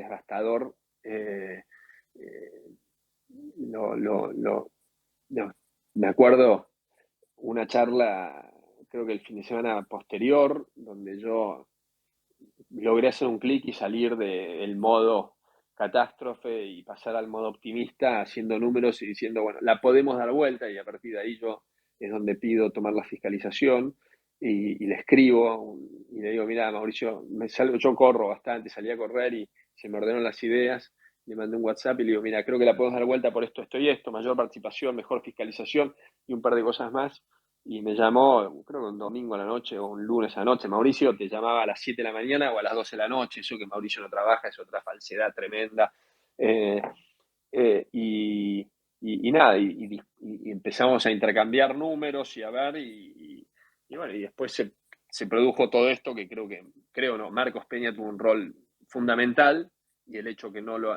No, me acuerdo una charla, creo que el fin de semana posterior, donde yo logré hacer un clic y salir del modo catástrofe y pasar al modo optimista haciendo números y diciendo, bueno, la podemos dar vuelta, y a partir de ahí yo es donde pido tomar la fiscalización y le escribo y le digo, mira, Mauricio, yo corro bastante, salí a correr y se me ordenaron las ideas, le mandé un WhatsApp y le digo, mira, creo que la podemos dar vuelta por esto, esto y esto, mayor participación, mejor fiscalización y un par de cosas más. Y me llamó, creo que un domingo a la noche o un lunes a la noche, Mauricio, te llamaba a las 7 de la mañana o a las 12 de la noche, eso que Mauricio no trabaja es otra falsedad tremenda. Eh, y nada, y empezamos a intercambiar números y a ver, bueno, y después se produjo todo esto que creo, Marcos Peña tuvo un rol fundamental, y el hecho que no lo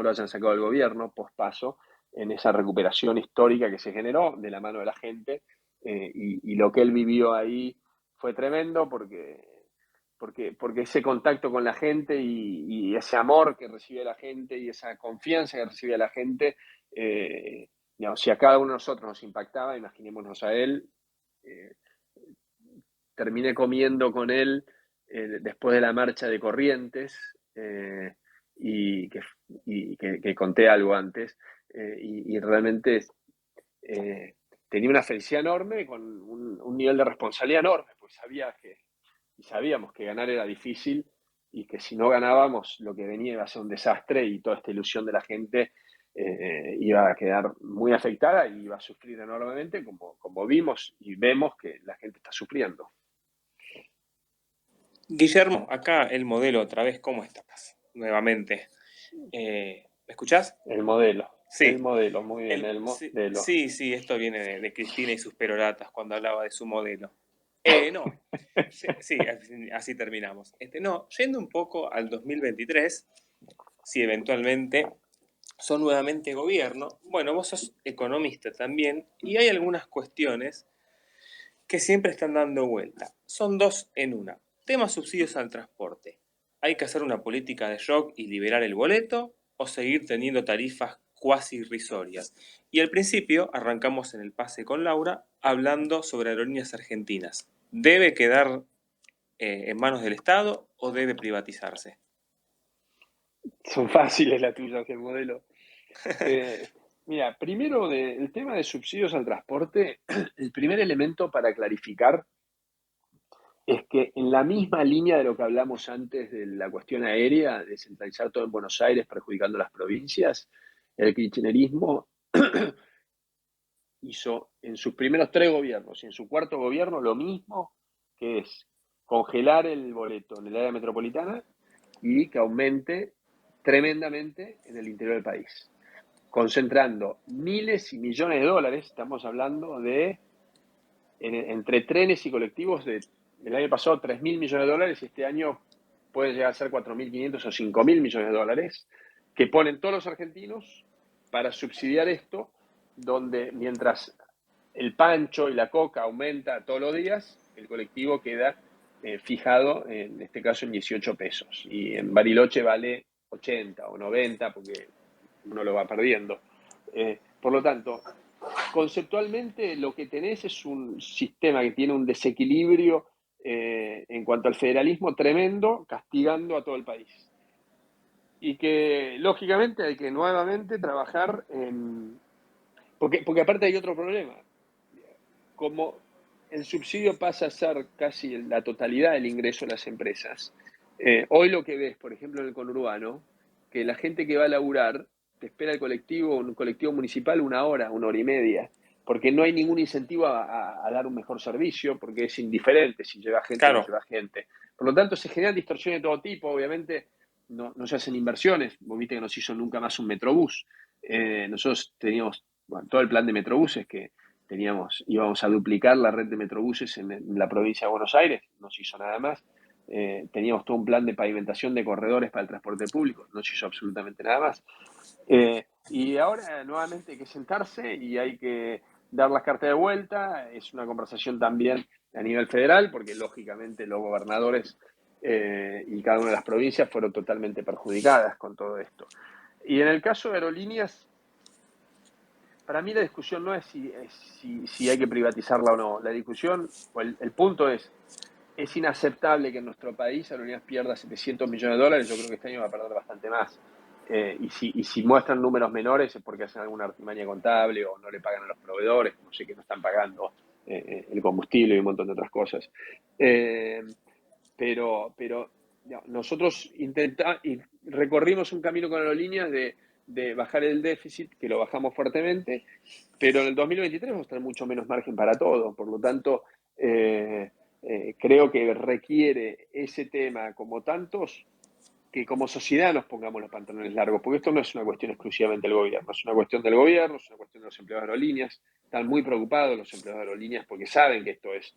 hayan sacado del gobierno pospaso en esa recuperación histórica que se generó de la mano de la gente. Y lo que él vivió ahí fue tremendo porque ese contacto con la gente y ese amor que recibe la gente y esa confianza que recibe la gente, digamos, si a cada uno de nosotros nos impactaba, imaginémonos a él. Terminé comiendo con él después de la marcha de Corrientes, y que conté algo antes, y realmente tenía una felicidad enorme con un nivel de responsabilidad enorme, pues sabíamos que ganar era difícil y que si no ganábamos lo que venía iba a ser un desastre, y toda esta ilusión de la gente iba a quedar muy afectada y iba a sufrir enormemente, como vimos y vemos que la gente está sufriendo. Guillermo, acá el modelo otra vez, ¿cómo estás? Nuevamente. ¿Me escuchás? El modelo. Sí. El modelo, muy bien, el modelo. Sí, esto viene de Cristina y sus peroratas cuando hablaba de su modelo. No, sí, así terminamos. No, yendo un poco al 2023, si eventualmente son nuevamente gobierno, bueno, vos sos economista también, y hay algunas cuestiones que siempre están dando vuelta. Son dos en una. Tema subsidios al transporte. ¿Hay que hacer una política de shock y liberar el boleto, o seguir teniendo tarifas cuasi irrisorias? Y al principio arrancamos en el pase con Laura hablando sobre aerolíneas argentinas. ¿Debe quedar en manos del Estado o debe privatizarse? Son fáciles las tuyas, el modelo. Mira, primero el tema de subsidios al transporte, el primer elemento para clarificar es que en la misma línea de lo que hablamos antes de la cuestión aérea, de centralizar todo en Buenos Aires perjudicando las provincias, el kirchnerismo hizo en sus primeros 3 gobiernos y en su 4.º gobierno lo mismo, que es congelar el boleto en el área metropolitana y que aumente tremendamente en el interior del país, concentrando miles y millones de dólares. Estamos hablando de, entre trenes y colectivos, el año pasado 3.000 millones de dólares, y este año puede llegar a ser 4.500 o 5.000 millones de dólares, que ponen todos los argentinos para subsidiar esto, donde mientras el pancho y la coca aumenta todos los días, el colectivo queda fijado, en este caso, en 18 pesos. Y en Bariloche vale 80 o 90, porque uno lo va perdiendo. Por lo tanto, conceptualmente lo que tenés es un sistema que tiene un desequilibrio en cuanto al federalismo tremendo, castigando a todo el país. Y que, lógicamente, hay que nuevamente trabajar en... Porque aparte hay otro problema. Como el subsidio pasa a ser casi la totalidad del ingreso de las empresas, hoy lo que ves, por ejemplo, en el conurbano, que la gente que va a laburar te espera un colectivo municipal 1 hora, 1 hora y media, porque no hay ningún incentivo a dar un mejor servicio, porque es indiferente si lleva gente o no Claro. lleva gente. Por lo tanto, se generan distorsiones de todo tipo. Obviamente, no se hacen inversiones. Vos viste que no se hizo nunca más un Metrobús. Nosotros teníamos todo el plan de Metrobuses que íbamos a duplicar la red de Metrobuses en la provincia de Buenos Aires, no se hizo nada más. Teníamos todo un plan de pavimentación de corredores para el transporte público, no se hizo absolutamente nada más. Y ahora nuevamente hay que sentarse y hay que dar las cartas de vuelta. Es una conversación también a nivel federal, porque lógicamente los gobernadores y cada una de las provincias fueron totalmente perjudicadas con todo esto. Y en el caso de aerolíneas, para mí la discusión no es si hay que privatizarla o no. La discusión, o el punto es inaceptable que en nuestro país Aerolíneas pierda 700 millones de dólares. Yo creo que este año va a perder bastante más. Y si muestran números menores es porque hacen alguna artimaña contable o no le pagan a los proveedores, como sé que no están pagando el combustible y un montón de otras cosas. Pero nosotros recorrimos un camino con Aerolíneas de bajar el déficit, que lo bajamos fuertemente, pero en el 2023 vamos a tener mucho menos margen para todo. Por lo tanto, creo que requiere ese tema, como tantos, que como sociedad nos pongamos los pantalones largos, porque esto no es una cuestión exclusivamente del gobierno, es una cuestión del gobierno, es una cuestión de los empleados de aerolíneas. Están muy preocupados los empleados de aerolíneas porque saben que esto es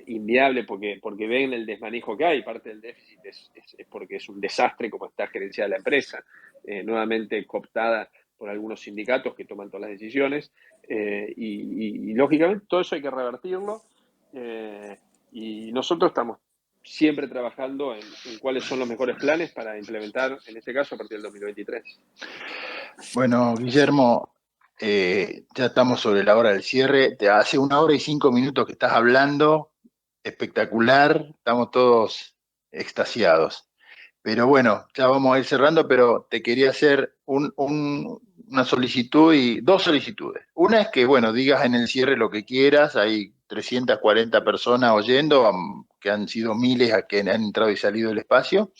inviable, porque ven el desmanejo que hay. Parte del déficit es porque es un desastre como está gerenciada la empresa, nuevamente cooptada por algunos sindicatos que toman todas las decisiones, y lógicamente todo eso hay que revertirlo, y nosotros estamos siempre trabajando en cuáles son los mejores planes para implementar, en este caso, a partir del 2023. Bueno, Guillermo, ya estamos sobre la hora del cierre. Hace 1 hora y 5 minutos que estás hablando, espectacular, estamos todos extasiados. Pero bueno, ya vamos a ir cerrando, pero te quería hacer una solicitud y dos solicitudes. Una es que, bueno, digas en el cierre lo que quieras. Hay 340 personas oyendo, que han sido miles a que han entrado y salido del espacio.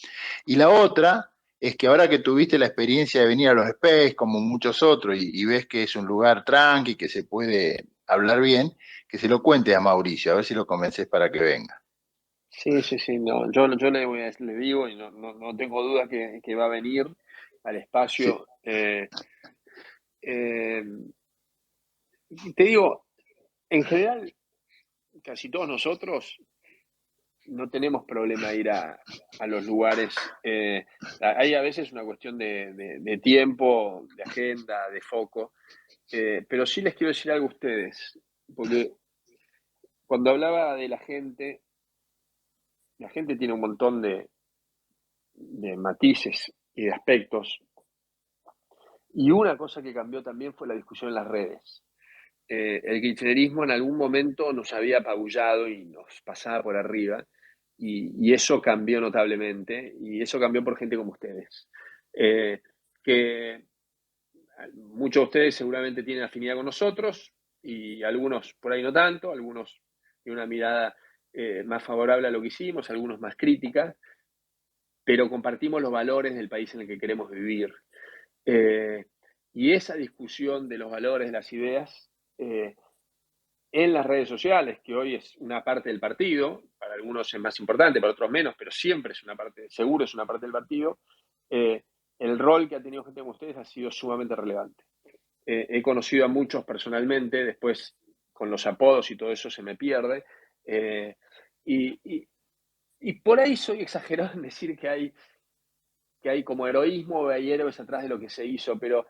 Y la otra es que ahora que tuviste la experiencia de venir a los Space, como muchos otros, y ves que es un lugar tranqui, que se puede hablar bien, que se lo cuentes a Mauricio, a ver si lo convences para que venga. Sí, no, yo le digo y no tengo duda que va a venir al espacio. Sí. Te digo, en general, casi todos nosotros no tenemos problema ir a los lugares. Hay a veces una cuestión de tiempo, de agenda, de foco, pero sí les quiero decir algo a ustedes, porque cuando hablaba de la gente tiene un montón de matices y de aspectos, y una cosa que cambió también fue la discusión en las redes. El kirchnerismo en algún momento nos había apabullado y nos pasaba por arriba, y eso cambió notablemente, y eso cambió por gente como ustedes, que muchos de ustedes seguramente tienen afinidad con nosotros, y algunos por ahí no tanto, algunos tienen una mirada más favorable a lo que hicimos, algunos más crítica, pero compartimos los valores del país en el que queremos vivir. Y esa discusión de los valores, de las ideas, en las redes sociales, que hoy es una parte del partido, para algunos es más importante, para otros menos, pero siempre es una parte, seguro es una parte del partido, el rol que ha tenido gente como ustedes ha sido sumamente relevante. He conocido a muchos personalmente, después con los apodos y todo eso se me pierde, y por ahí soy exagerado en decir que hay como heroísmo o hay héroes atrás de lo que se hizo, pero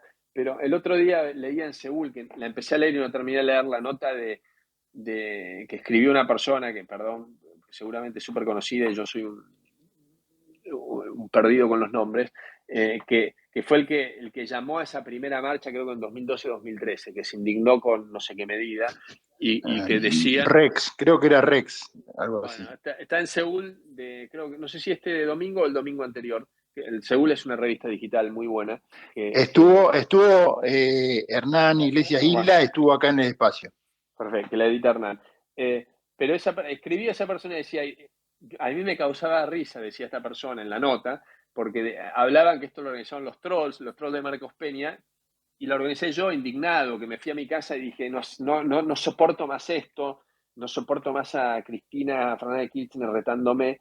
el otro día leía en Seúl, que la empecé a leer y no terminé de leer, la nota de que escribió una persona que, perdón, seguramente es súper conocida y yo soy un perdido con los nombres, que fue el que llamó a esa primera marcha, creo que en 2012-2013, que se indignó con no sé qué medida, y que decía... Rex, creo que era Rex, algo bueno, así. está en Seúl, creo que no sé si este domingo o el domingo anterior. El Seúl es una revista digital muy buena. Estuvo Hernán Iglesias Isla, estuvo acá en el espacio. Perfecto, que la edita Hernán. Pero escribía esa persona y decía, a mí me causaba risa, decía esta persona en la nota, porque hablaban que esto lo organizaban los trolls de Marcos Peña, y lo organicé yo indignado, que me fui a mi casa y dije, no soporto más esto, no soporto más a Cristina Fernández de Kirchner retándome.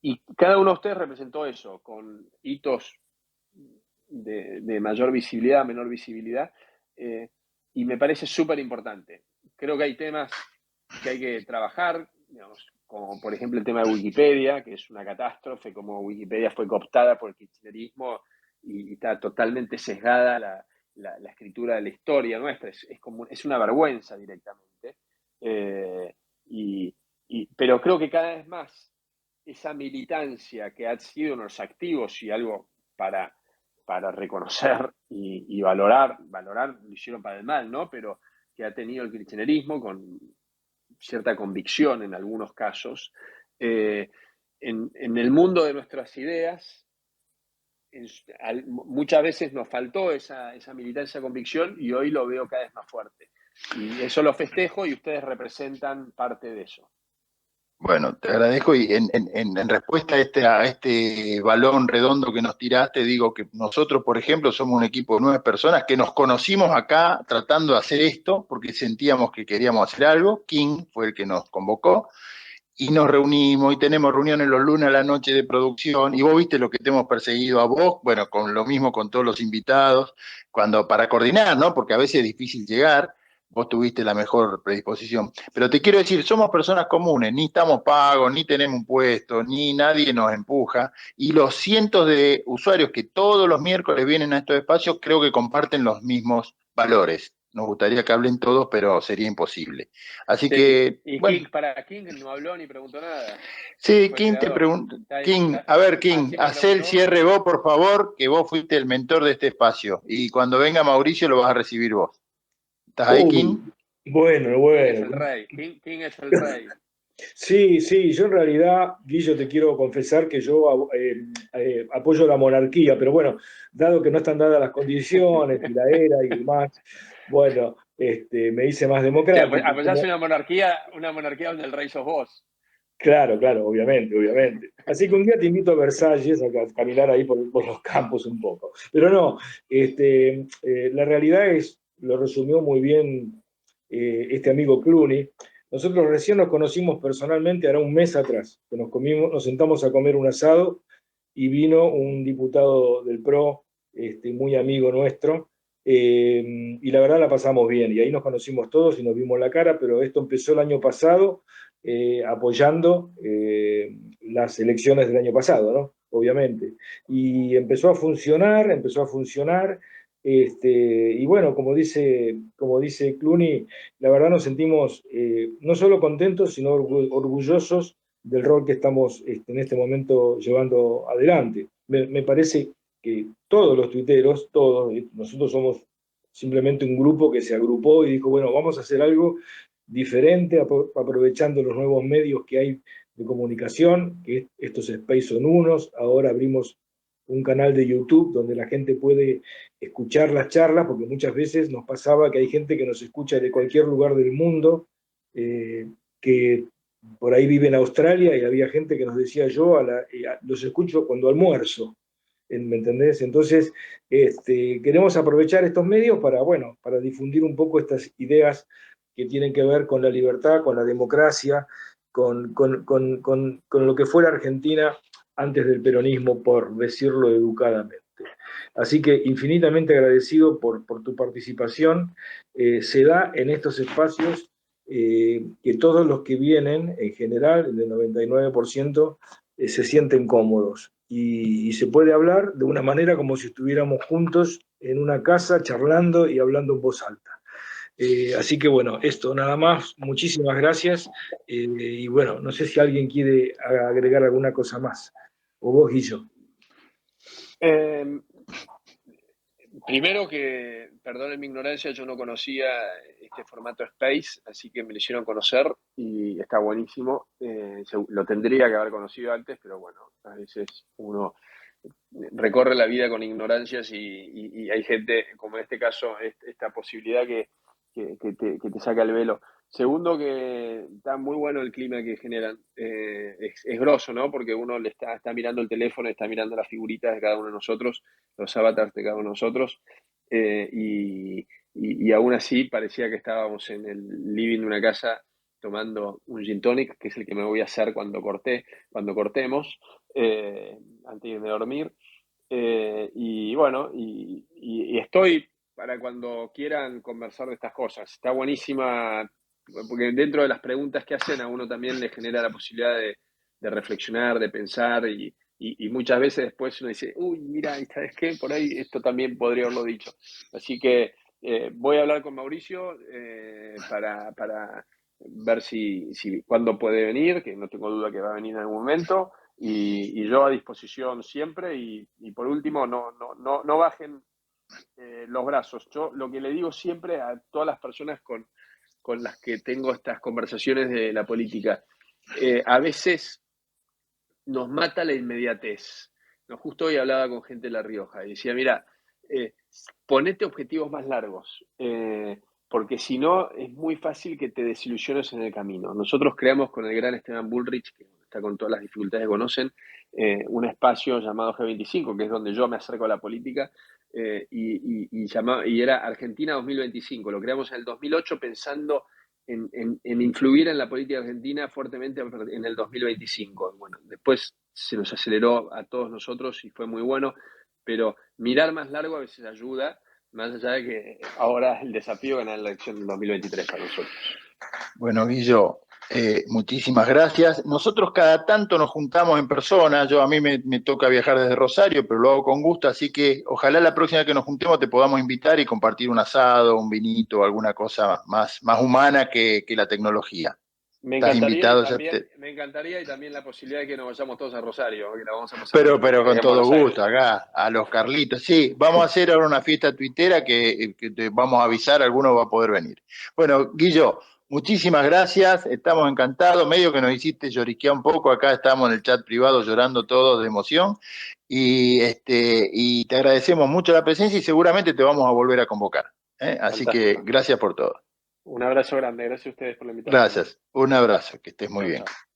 Y cada uno de ustedes representó eso, con hitos de mayor visibilidad, menor visibilidad, y me parece súper importante. Creo que hay temas que hay que trabajar, digamos, como por ejemplo el tema de Wikipedia, que es una catástrofe, como Wikipedia fue cooptada por el kirchnerismo y está totalmente sesgada la escritura de la historia nuestra, es una vergüenza directamente. Pero creo que cada vez más esa militancia que ha sido unos activos y algo para reconocer y valorar, lo hicieron para el mal, ¿no? Pero que ha tenido el kirchnerismo con cierta convicción en algunos casos, en el mundo de nuestras ideas, muchas veces nos faltó esa militancia, esa convicción, y hoy lo veo cada vez más fuerte. Y eso lo festejo y ustedes representan parte de eso. Bueno, te agradezco y en respuesta a este balón redondo que nos tiraste, digo que nosotros, por ejemplo, somos un equipo de 9 personas que nos conocimos acá tratando de hacer esto porque sentíamos que queríamos hacer algo. King fue el que nos convocó y nos reunimos y tenemos reuniones los lunes a la noche de producción y vos viste lo que te hemos perseguido a vos, bueno, con lo mismo con todos los invitados, para coordinar, ¿no? Porque a veces es difícil llegar. Vos tuviste la mejor predisposición. Pero te quiero decir, somos personas comunes, ni estamos pagos, ni tenemos un puesto, ni nadie nos empuja. Y los cientos de usuarios que todos los miércoles vienen a estos espacios, creo que comparten los mismos valores. Nos gustaría que hablen todos, pero sería imposible. Así que... Y bueno. King no habló ni preguntó nada. Sí, King te pregunta. King, a ver, King, hacé el cierre vos, por favor, que vos fuiste el mentor de este espacio. Y cuando venga Mauricio lo vas a recibir vos. ¿Estás ahí, King? Bueno. Es el rey. King es el rey. Sí, yo en realidad, Guillo, te quiero confesar que yo apoyo la monarquía, pero bueno, dado que no están dadas las condiciones y la era y demás, bueno, me hice más democrático. Sí, apoyás una monarquía donde el rey sos vos. Claro, obviamente. Así que un día te invito a Versalles a caminar ahí por los campos un poco. Pero no, la realidad lo resumió muy bien este amigo Clooney. Nosotros recién nos conocimos personalmente, hará un mes atrás, que nos sentamos a comer un asado y vino un diputado del PRO, muy amigo nuestro, y la verdad la pasamos bien, y ahí nos conocimos todos y nos vimos la cara, pero esto empezó el año pasado, apoyando las elecciones del año pasado, ¿no? Obviamente. Y empezó a funcionar, y bueno, como dice Clooney, la verdad nos sentimos no solo contentos, sino orgullosos del rol que estamos en este momento llevando adelante. Me parece que todos los tuiteros, nosotros somos simplemente un grupo que se agrupó y dijo, bueno, vamos a hacer algo diferente, aprovechando los nuevos medios que hay de comunicación, que estos Space son unos, ahora abrimos un canal de YouTube donde la gente puede escuchar las charlas, porque muchas veces nos pasaba que hay gente que nos escucha de cualquier lugar del mundo, que por ahí vive en Australia, y había gente que nos decía, los escucho cuando almuerzo, ¿me entendés? Entonces, queremos aprovechar estos medios para difundir un poco estas ideas que tienen que ver con la libertad, con la democracia, con lo que fue la Argentina antes del peronismo, por decirlo educadamente. Así que infinitamente agradecido por tu participación. Se da en estos espacios que todos los que vienen, en general, el 99%, se sienten cómodos. Y se puede hablar de una manera como si estuviéramos juntos en una casa charlando y hablando en voz alta. Así que bueno, esto nada más, muchísimas gracias, y bueno, no sé si alguien quiere agregar alguna cosa más, o vos, Guillo. Primero que, perdonen mi ignorancia, yo no conocía este formato Space, así que me lo hicieron conocer y está buenísimo. Lo tendría que haber conocido antes, pero bueno, a veces uno recorre la vida con ignorancias y hay gente, como en este caso, esta posibilidad que te saca el velo. Segundo, que está muy bueno el clima que generan. Es grosso, ¿no? Porque uno le está mirando el teléfono, está mirando las figuritas de cada uno de nosotros, los avatars de cada uno de nosotros, y aún así parecía que estábamos en el living de una casa tomando un gin tonic, que es el que me voy a hacer cuando cortemos, antes de irme a dormir. Y bueno, y estoy para cuando quieran conversar de estas cosas. Está buenísima, porque dentro de las preguntas que hacen a uno también le genera la posibilidad de reflexionar, de pensar, y muchas veces después uno dice, uy, mira, ¿sabes qué? Por ahí esto también podría haberlo dicho. Así que voy a hablar con Mauricio para ver si cuándo puede venir, que no tengo duda que va a venir en algún momento, y yo a disposición siempre, y por último, no bajen los brazos. Yo lo que le digo siempre a todas las personas con las que tengo estas conversaciones de la política, a veces nos mata la inmediatez. No, justo hoy hablaba con gente de La Rioja y decía, mira, ponete objetivos más largos, porque si no es muy fácil que te desilusiones en el camino. Nosotros creamos con el gran Esteban Bullrich, que está con todas las dificultades que conocen, un espacio llamado G25, que es donde yo me acerco a la política, y era Argentina 2025. Lo creamos en el 2008 pensando en influir en la política argentina fuertemente en el 2025. Bueno, después se nos aceleró a todos nosotros y fue muy bueno, pero mirar más largo a veces ayuda, más allá de que ahora el desafío es ganar la elección del 2023 para nosotros. Bueno, Guillo, muchísimas gracias. Nosotros cada tanto nos juntamos en persona. A mí me toca viajar desde Rosario, pero lo hago con gusto, así que ojalá la próxima que nos juntemos te podamos invitar y compartir un asado, un vinito, alguna cosa más humana que la tecnología. Me Estás encantaría, invitado. me encantaría, y también la posibilidad de que nos vayamos todos a Rosario, que la vamos a pasar Pero con todo Buenos gusto, Aires. acá, a los Carlitos. Sí, vamos a hacer ahora una fiesta tuitera que te vamos a avisar, alguno va a poder venir. Bueno, Guillo, muchísimas gracias, estamos encantados, medio que nos hiciste lloriquear un poco, acá estamos en el chat privado llorando todos de emoción, y te agradecemos mucho la presencia y seguramente te vamos a volver a convocar. Así Fantástico. Que gracias por todo. Un abrazo grande, gracias a ustedes por la invitación. Gracias, un abrazo, que estés muy bien. Chao.